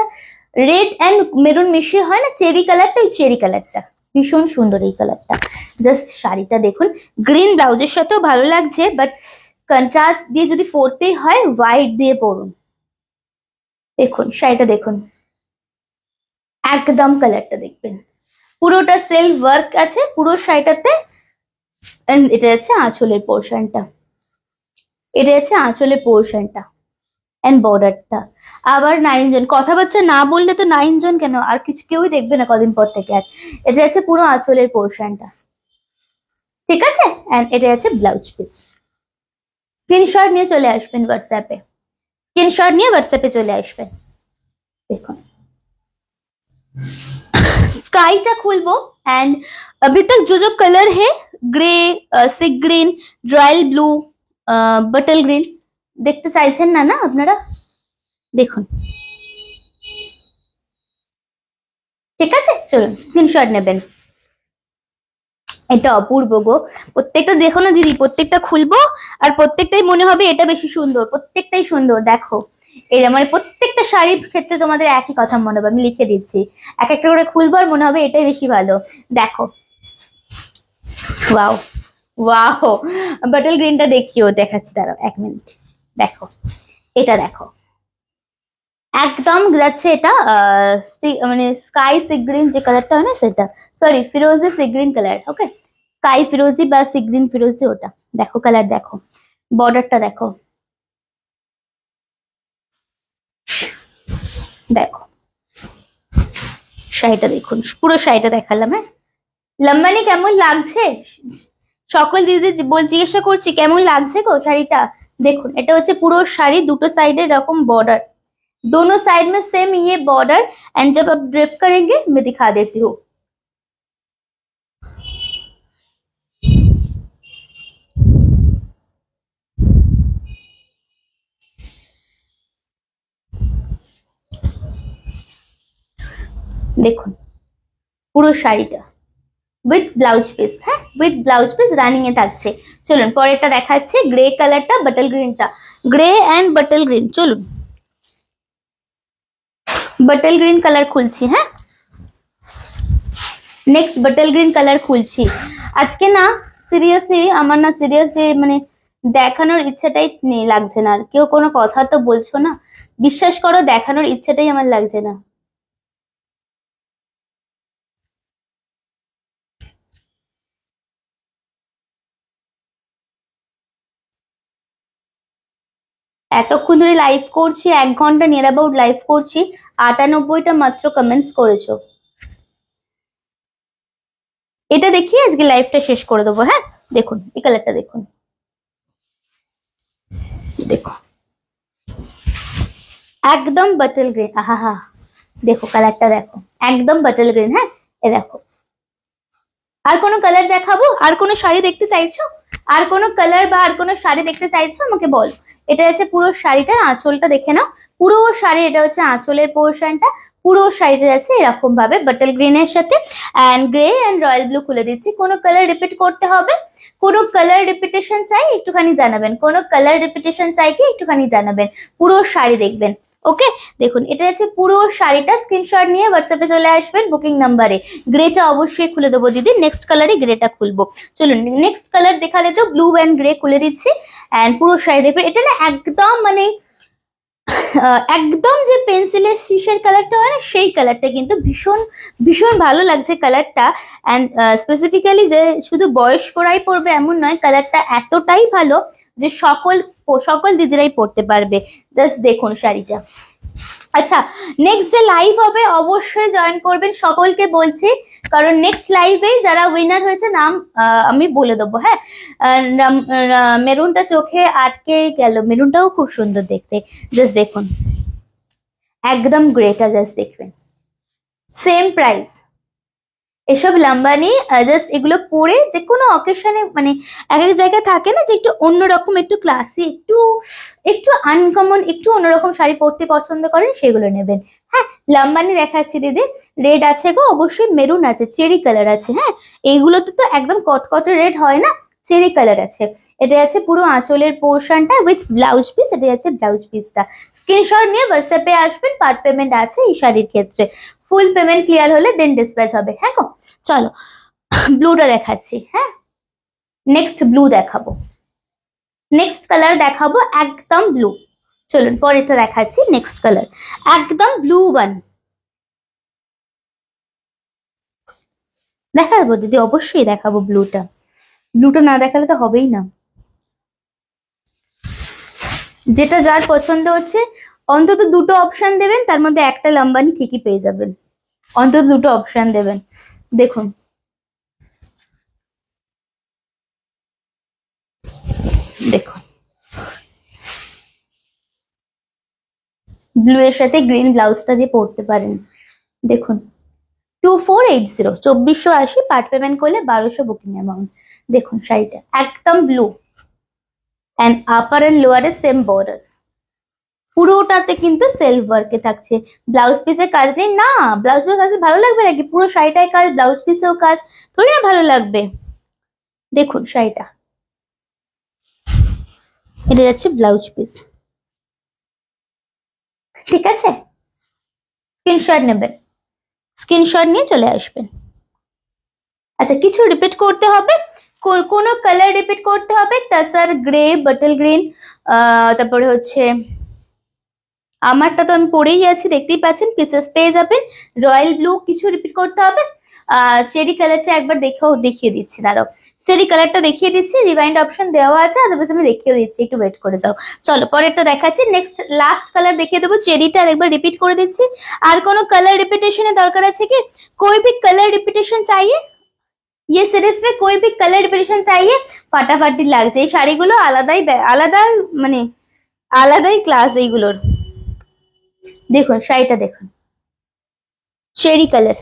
red and maroon মিশিয়ে হয় না চেরি কালারটা, ওই চেরি কালারটা ভীষণ সুন্দর এই কালারটা। জাস্ট শাড়িটা দেখুন, গ্রিন ব্লাউজের সাথেও ভালো লাগছে, বাট কন্ট্রাস্ট দিয়ে যদি পরতেই হয় হোয়াইট দিয়ে পরুন। দেখুন শাড়িটা দেখুন, একদম কালারটা দেখবেন, পুরোটা সেলফ ওয়ার্ক আছে পুরো শাড়িটাতে। এটা আছে আঁচলের পোর্শনটা, এটা আছে আঁচলের পোর্শনটা এন্ড বর্ডারটা। আবার 9 জন, কথাবার্তা না বললে তো 9 জন কেন, আর কিছু কেউই দেখবে না কদিন পর থেকে। আর এটা আছে পুরো আঁচলের পোর্শনটা, ঠিক আছে। এন্ড এটা আছে ব্লাউজ পিস। স্ক্রিনশট নিয়ে চলে আসবেন হোয়াটসঅ্যাপে, স্ক্রিনশট নিয়ে হোয়াটসঅ্যাপে চলে আসবেন। দেখুন स्काई खुलबो एंड अभी तक जो जो कलर है ग्रे, सी ग्रीन, रॉयल ब्लू, बटल ग्रीन देखते চাইছেন না না আপনারা, দেখুন ঠিক আছে। চলুন স্ক্রিনশট নেবেন, এটা অপূর্ব গো, প্রত্যেকটা দেখো না দিদি, প্রত্যেকটা খুলবো আর প্রত্যেকটাই মনে হবে এটা বেশি সুন্দর, প্রত্যেকটাই সুন্দর। দেখো এটা মানে প্রত্যেকটা শাড়ির ক্ষেত্রে তোমাদের একই কথা মনে হবে, আমি লিখে দিচ্ছি, এক একটা করে খুলবো আর মনে হবে এটাই বেশি ভালো। দেখো ওয়াও ওয়াও, বাটল গ্রিনটা দেখিও, দেখাচ্ছি দাঁড়াও 1 মিনিট। দেখো এটা দেখো, একদম যাচ্ছে এটা মানে স্কাই সি গ্রিন যে কালারটা হয় না সেটা, সরি ফিরোজি sea green colour, okay sky ফিরোজি বা সি গ্রিন ফিরোজি ওটা। দেখো কালার দেখো, বর্ডারটা দেখো, দেখো শাড়িটা দেখুন, পুরো শাড়িটা দেখালাম। হ্যাঁ লম্বানি কেমন লাগছে, সকল দিদি জিজ্ঞাসা করছি কেমন লাগছে গো শাড়িটা। দেখুন এটা হচ্ছে পুরো শাড়ি, দুটো साइड এরকম बॉर्डर, दोनों साइड में सेम ये बॉर्डर। एंड जब आप ड्रिप करेंगे मैं दिखा देती हूँ। দেখুন পুরো শাড়িটা উইথ ব্লাউজ পিস, হ্যাঁ উইথ ব্লাউজ পিস রানিং এ থাকছে। চলুন পরেরটা দেখাচ্ছি, গ্রে কালারটা, বাটল গ্রিনটা, গ্রে এন্ড বাটল গ্রিন। চলুন বাটল গ্রিন কালার খুলছি, হ্যাঁ নেক্সট বাটল গ্রিন কালার খুলছি। আজকে না সিরিয়াসলি আমার না সিরিয়াসলি মানে দেখানোর ইচ্ছাটাই নেই, লাগছে না। আর কেউ কোনো কথা তো বলছো না, বিশ্বাস করো দেখানোর ইচ্ছাটাই আমার লাগছে না। এতক্ষণ ধরে লাইভ করছি, 1 ঘন্টা নিয়ার অ্যাবাউট লাইভ করছি, 98টা মাত্র কমেন্টস করেছো। এটা দেখিয়ে আজকে লাইভটা শেষ করে দেবো। হ্যাঁ দেখুন এই কালারটা দেখুন, দেখো একদম বাটল গ্রিন, আহা দেখো কালারটা দেখো, একদম বাটল গ্রিন। হ্যাঁ এ দেখো, আর কোনো কালার দেখাবো, আর কোনো শাড়ি দেখতে চাইছো, আর কোনো কালার বা আর কোনো শাড়ি দেখতে চাইছো আমাকে বলো। এটা হচ্ছে পুরো শাড়িটার আঁচলটা দেখে নাও, পুরো শাড়ি এটা হচ্ছে আঁচলের পোর্শনটা, পুরো শাড়িটা যাচ্ছে এরকম ভাবে বাটল গ্রিনের সাথে and grey and royal blue খুলে দিচ্ছি। কোনো কালার রিপিট করতে হবে, কোনো কালার রিপিটেশন চাই একটুখানি জানাবেন, কোনো কালার রিপিটেশন চাই কি একটুখানি জানাবেন, পুরো শাড়ি দেখবেন। ওকে দেখুন এটা হচ্ছে পুরো শাড়িটা, স্ক্রিনশট নিয়ে হোয়াটসঅ্যাপে চলে আসবেন বুকিং নাম্বারে। গ্রেটা অবশ্যই খুলে দেবো দিদি, নেক্সট কালারে গ্রেটা খুলবো। চলুন নেক্সট কালার দেখালে তো ব্লু অ্যান্ড গ্রে খুলে দিচ্ছি এন্ড পুরো শাড়ি দেখবেন। এটা না একদম মানে একদম যে পেন্সিলের শীষের কালারটা হয় না সেই কালারটা, কিন্তু ভীষণ ভীষণ ভালো লাগছে কালারটা। অ্যান্ড স্পেসিফিক্যালি যে শুধু বয়স্করাই পরবে এমন নয়, কালারটা এতটাই ভালো যে সকল সকল দিদিরাই পরতে পারবে। জাস্ট দেখুন শাড়িটা। আচ্ছা নেক্সট যে লাইভ হবে অবশ্যই জয়েন করবেন, সকলকে বলছি, কারণ নেক্সট লাইভে যারা উইনার হয়েছে নাম আমি বলে দেবো। হ্যাঁ মেরুনটা চোখে আটকে গেল, মেরুনটাও খুব সুন্দর দেখতে, জাস্ট দেখুন একদম গ্রেটা, জাস্ট দেখবেন সেম প্রাইস। এসব লাম্বানি জাস্ট এগুলো পরে যে কোনো অকেশনে, মানে এক এক জায়গায় থাকে না যে একটু অন্যরকম, একটু ক্লাসি, একটু একটু আনকমন, একটু অন্যরকম শাড়ি পরতে পছন্দ করেন, সেগুলো নেবেন। হ্যাঁ, লাম্বানি দেখাচ্ছি দিদি। রেড আছে গো, অবশ্যই মেরুন আছে, চেরি কালার আছে। হ্যাঁ, এইগুলোতে তো একদম কটকটে রেড হয় না, চেরি কালার আছে। এটা আছে পুরো আঁচলের পোর্শনটা উইথ ব্লাউজ পিস, এটা আছে ব্লাউজ পিসটা। স্ক্রিনশট নিয়ে হোয়াটসঅ্যাপে আসবেন, পার্ট পেমেন্ট আছে এই শাড়ির ক্ষেত্রে। ফুল পেমেন্ট ক্লিয়ার হলে দেন ডিসপ্যাচ হবে। হ্যাঁ গো, চলো ব্লুটা দেখাচ্ছি। হ্যাঁ, নেক্সট ব্লু দেখাবো, নেক্সট কালার দেখাবো একদম ব্লু। চলুন পরেরটা দেখাচ্ছি, নেক্সট কালার একদম ব্লু ওয়ান দেখাবো দিদি, অবশ্যই দেখাবো ব্লুটা। ব্লুটা না দেখালে তো হবেই না। যেটা যার পছন্দ হচ্ছে অন্তত দুটো অপশন দেবেন, তার মধ্যে একটা লাম্বানি ঠিকই পেয়ে যাবেন। অন্তত দুটো অপশন দেবেন। দেখুন, দেখুন ব্লু এর সাথে গ্রিন ব্লাউজটা দিয়ে পরতে পারেন। দেখুন 2480, 2480 পার্ট পেমেন্ট করলে 1200 বুকিং অ্যামাউন্ট। দেখুন শাড়িটা একদম ব্লু অ্যান্ড আপার অ্যান্ড লোয়ারে সেম বর্ডার, পুরোটাতে কিন্তু সেলফ ওয়ার্কে থাকছে। ব্লাউজ পিসের কাজ নেই না, ব্লাউজ পিসের কাজ ভালো লাগবে নাকি? পুরো শাড়িটায় কাজ, ব্লাউজ পিসেও কাজ, থোড়ি না ভালো লাগবে। দেখুন শাড়িটা, এটা যাচ্ছে ব্লাউজ পিস। ঠিক আছে, স্ক্রিনশট নেবেন, স্ক্রিনশট নিয়ে চলে আসবেন। আচ্ছা, কিছু রিপিট করতে হবে, কোনো কালার রিপিট করতে হবে, তাসার গ্রে, বটল গ্রিন, তারপরে হচ্ছে আমারটা তো আমি পরেই আছি, দেখতেই পাচ্ছেন, পিসেস পেয়ে যাবেন। রয়্যাল ব্লু কিছু রিপিট করতে হবে। চেরি কালারটা একবার দেখিয়ে দিচ্ছি, দাঁড়াও চেরি কালারটা দেখিয়ে দিচ্ছি, রিভাইন্ড অপশন দেওয়া আছে, আদারওয়াইজ আমি দেখিয়ে দিচ্ছি, একটু ওয়েট করে যাও। চলো পরেরটা দেখাচ্ছি, নেক্সট লাস্ট কালার দেখিয়ে দেবো, চেরিটা একবার রিপিট করে দিচ্ছি। আর কোনো কালার রিপিটেশনের দরকার আছে কি? कोई भी कलर रिपीटेशन चाहिए? ये सीरीज में कोई भी कलर रिपीटेशन चाहिए? ফাটাফাটি লাগছে এই শাড়িগুলো, আলাদাই আলাদা, মানে আলাদাই ক্লাস এইগুলোর। দেখুন শাড়িটা দেখুন, চেরি কালার,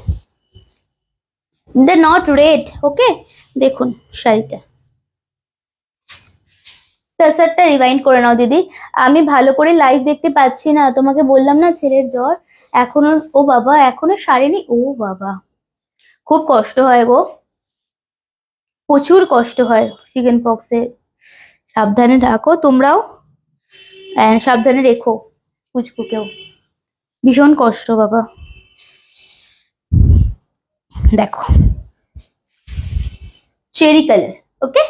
নট রেড। ওকে, দেখুন শাড়িটা। টাসারটা রিভাইন্ড করে নাও দিদি, আমি ভালো করে লাইভ দেখতে পাচ্ছি না, তোমাকে বললাম না ছেলের জ্বর এখনো। ও বাবা, এখনো সারেনি? ও বাবা, খুব কষ্ট হয় গো, প্রচুর কষ্ট হয় চিকেন পক্সে। সাবধানে থাকো তোমরাও, সাবধানে রেখো পুচকুকেও, ভীষণ কষ্ট বাবা। দেখো चेरी कलर, ओके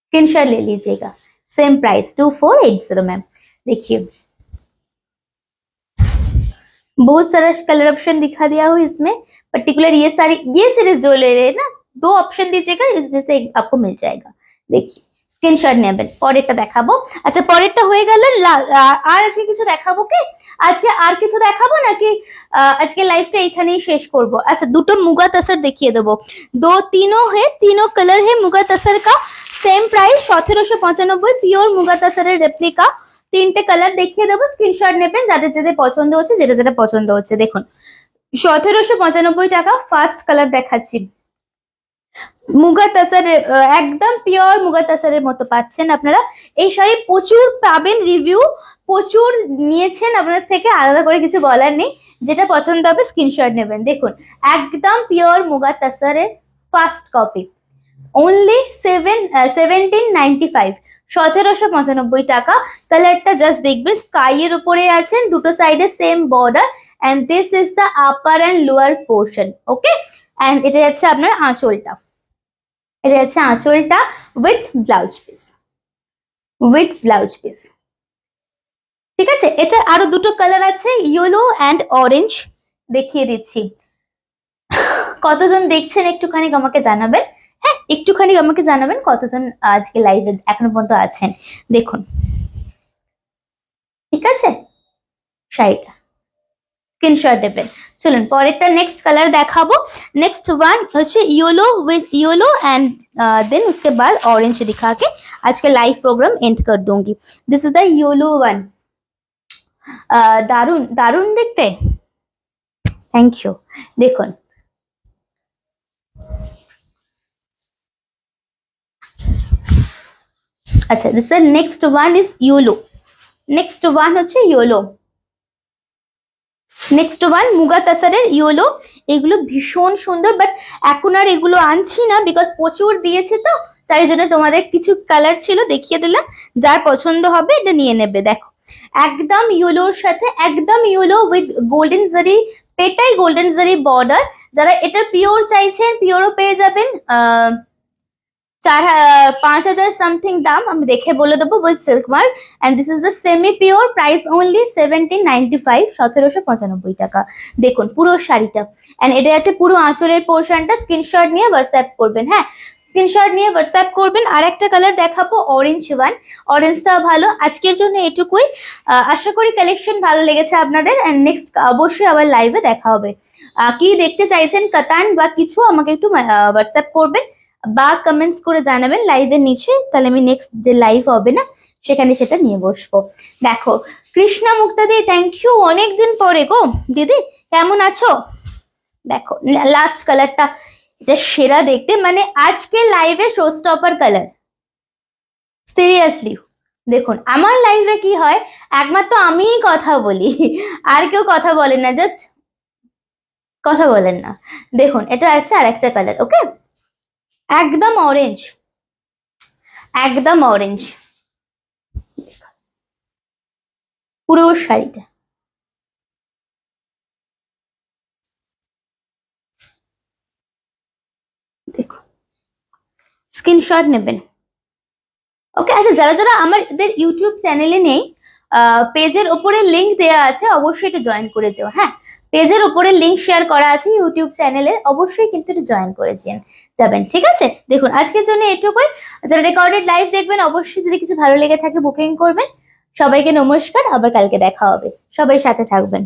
स्क्रीनशॉट ले लीजिएगा। Same price 2480 ma'am. देखिए बहुत सारा कलर ऑप्शन दिखा दिया हो इसमें, पर्टिकुलर ये सारी ये सीरीज जो ले रहे हैं ना, दो ऑप्शन दीजिएगा, इसमें से एक आपको मिल जाएगा। देखिए স্ক্রিনশট নেবেন, পরেরটা দেখাবো। আচ্ছা পরেরটা হয়ে গেল, আর আজকে কিছু দেখাবো কি? আজকে আর কিছু দেখাবো নাকি আজকে লাইভটা এখানেই শেষ করব? আচ্ছা দুটো মুগা তসর দেখিয়ে দেবো, दो तीनों है, तीनों कलर है मुगा तसर का, सेम प्राइस 1795, পিওর মুগা তসরের রেপ্লিকা। তিনটে কালার দেখিয়ে দেবো, স্ক্রিনশট নেবেন যাদের যাদের পছন্দ হচ্ছে, যেটা যেটা পছন্দ হচ্ছে। দেখুন 1795 টাকা। ফার্স্ট কালার দেখাচ্ছি, মুগা তাসারের, একদম পিওর মুগা তাসারের মতো পাচ্ছেন আপনারা। এই শাড়ি প্রচুর পাবেন, রিভিউ প্রচুর নিয়েছেন আপনার থেকে, আলাদা করে কিছু বলার নেই। যেটা পছন্দ হবে স্ক্রিনশট নেবেন। দেখুন একদম পিওর মুগা তাসারের ফার্স্ট কপি, অনলি 1795, 1795 টাকা। কালারটা জাস্ট দেখবেন, স্কাই এর উপরে আছেন, দুটো সাইডে same border, and this is the upper and lower portion. Okay, and এটা যাচ্ছে আপনার আঁচলটা, এটা হচ্ছে আঁচলটা with blouse piece, with blouse piece. ঠিক আছে, এটা আরো দুটো কালার আছে, ইয়েলো অ্যান্ড অরেঞ্জ, দেখিয়ে দিচ্ছি। কতজন দেখছেন একটুখানি আমাকে জানাবেন। হ্যাঁ, একটুখানি আমাকে জানাবেন কতজন আজকে লাইভে এখনো পর্যন্ত আছেন। দেখুন ঠিক আছে, শাড়িটা স্ক্রিনশট দেবেন। চলুন পরেরটা नेक्स्ट कलर দেখাবো। नेक्स्ट वन হচ্ছে yellow with yellow and then उसके बाद ऑरेंज दिखा के आज के लाइव प्रोग्राम एंड कर दूंगी। This is the yellow one, দারুণ দারুণ দেখতে, থ্যাংক ইউ। দেখুন আচ্ছা, this next one is yellow. Next one হচ্ছে ইয়েলো। নেক্সট ওয়ান মুগা তাসারের ইয়েলো। এগুলো ভীষণ সুন্দর, বাট এখন আর এগুলো আনছি না বিকজ প্রচুর দিয়েছে তো, তাই জন্য তোমাদের কিছু কালার ছিল দেখিয়ে দিলাম, যার পছন্দ হবে এটা নিয়ে নেবে। দেখো একদম ইয়েলোর সাথে একদম ইয়েলো উইথ গোল্ডেন জারি, পেটাই গোল্ডেন জারি বর্ডার। যারা এটার পিওর চাইছেন পিওরও পেয়ে যাবেন। 5,000 সামথিং দাম, আমি দেখে বলে দেবো, with silk mark. And this is the semi pure, price only 1795, 1795 টাকা। দেখুন পুরো শাড়িটা, অ্যান্ড এটা আছে পুরো আঁচলের পোর্শনটা। স্ক্রিনশট নিয়ে হোয়াটসঅ্যাপ করবেন, হ্যাঁ স্ক্রিনশট নিয়ে হোয়াটসঅ্যাপ করবেন। আর একটা কালার দেখাবো অরেঞ্জ ওয়ান, অরেঞ্জটাও ভালো। আজকের জন্য এটুকুই, আশা করি কালেকশন ভালো লেগেছে আপনাদের। অ্যান্ড নেক্সট অবশ্যই আবার লাইভে দেখা হবে। কি দেখতে চাইছেন কাতান বা কিছু আমাকে একটু হোয়াটসঅ্যাপ করবেন বা কমেন্টস করে জানাবেন লাইভের নিচে, তাহলে আমি নেক্সট যে লাইভ হবে না সেখানে সেটা নিয়ে বসবো। দেখো কৃষ্ণা মুক্তা দি, থ্যাংক ইউ, অনেকদিন পরে গো দিদি, কেমন আছো? দেখো লাস্ট কালারটা, এটা সেরা দেখতে, মানে আজকে লাইভে শো স্টপার কালার, সিরিয়াসলি। দেখুন আমার লাইভে কি হয়, একমাত্র আমিই কথা বলি, আর কেউ কথা বলেন না, জাস্ট কথা বলেন না। দেখুন এটা আছে আর একটা কালার, ওকে একদম অরেঞ্জ, একদম অরেঞ্জ পুরো শাড়িটা। দেখো স্ক্রিনশট নেবেন, ওকে। আচ্ছা যারা যারা আমাদের ইউটিউব চ্যানেলে নেই, পেজের ওপরে লিংক দেওয়া আছে, অবশ্যই এটা জয়েন করে যেও, হ্যাঁ পেজের ওপরে লিংক শেয়ার করা আছে ইউটিউব চ্যানেলের, অবশ্যই কিন্তু এটা জয়েন করে যাবেন, ঠিক আছে। দেখুন আজকের জন্য এটুকুই। যারা রেকর্ডেড লাইভ দেখবেন অবশ্যই যদি কিছু ভালো লেগে থাকে বুকিং করবেন। সবাইকে নমস্কার, আবার কালকে দেখা হবে, সবাই সাথে থাকবেন।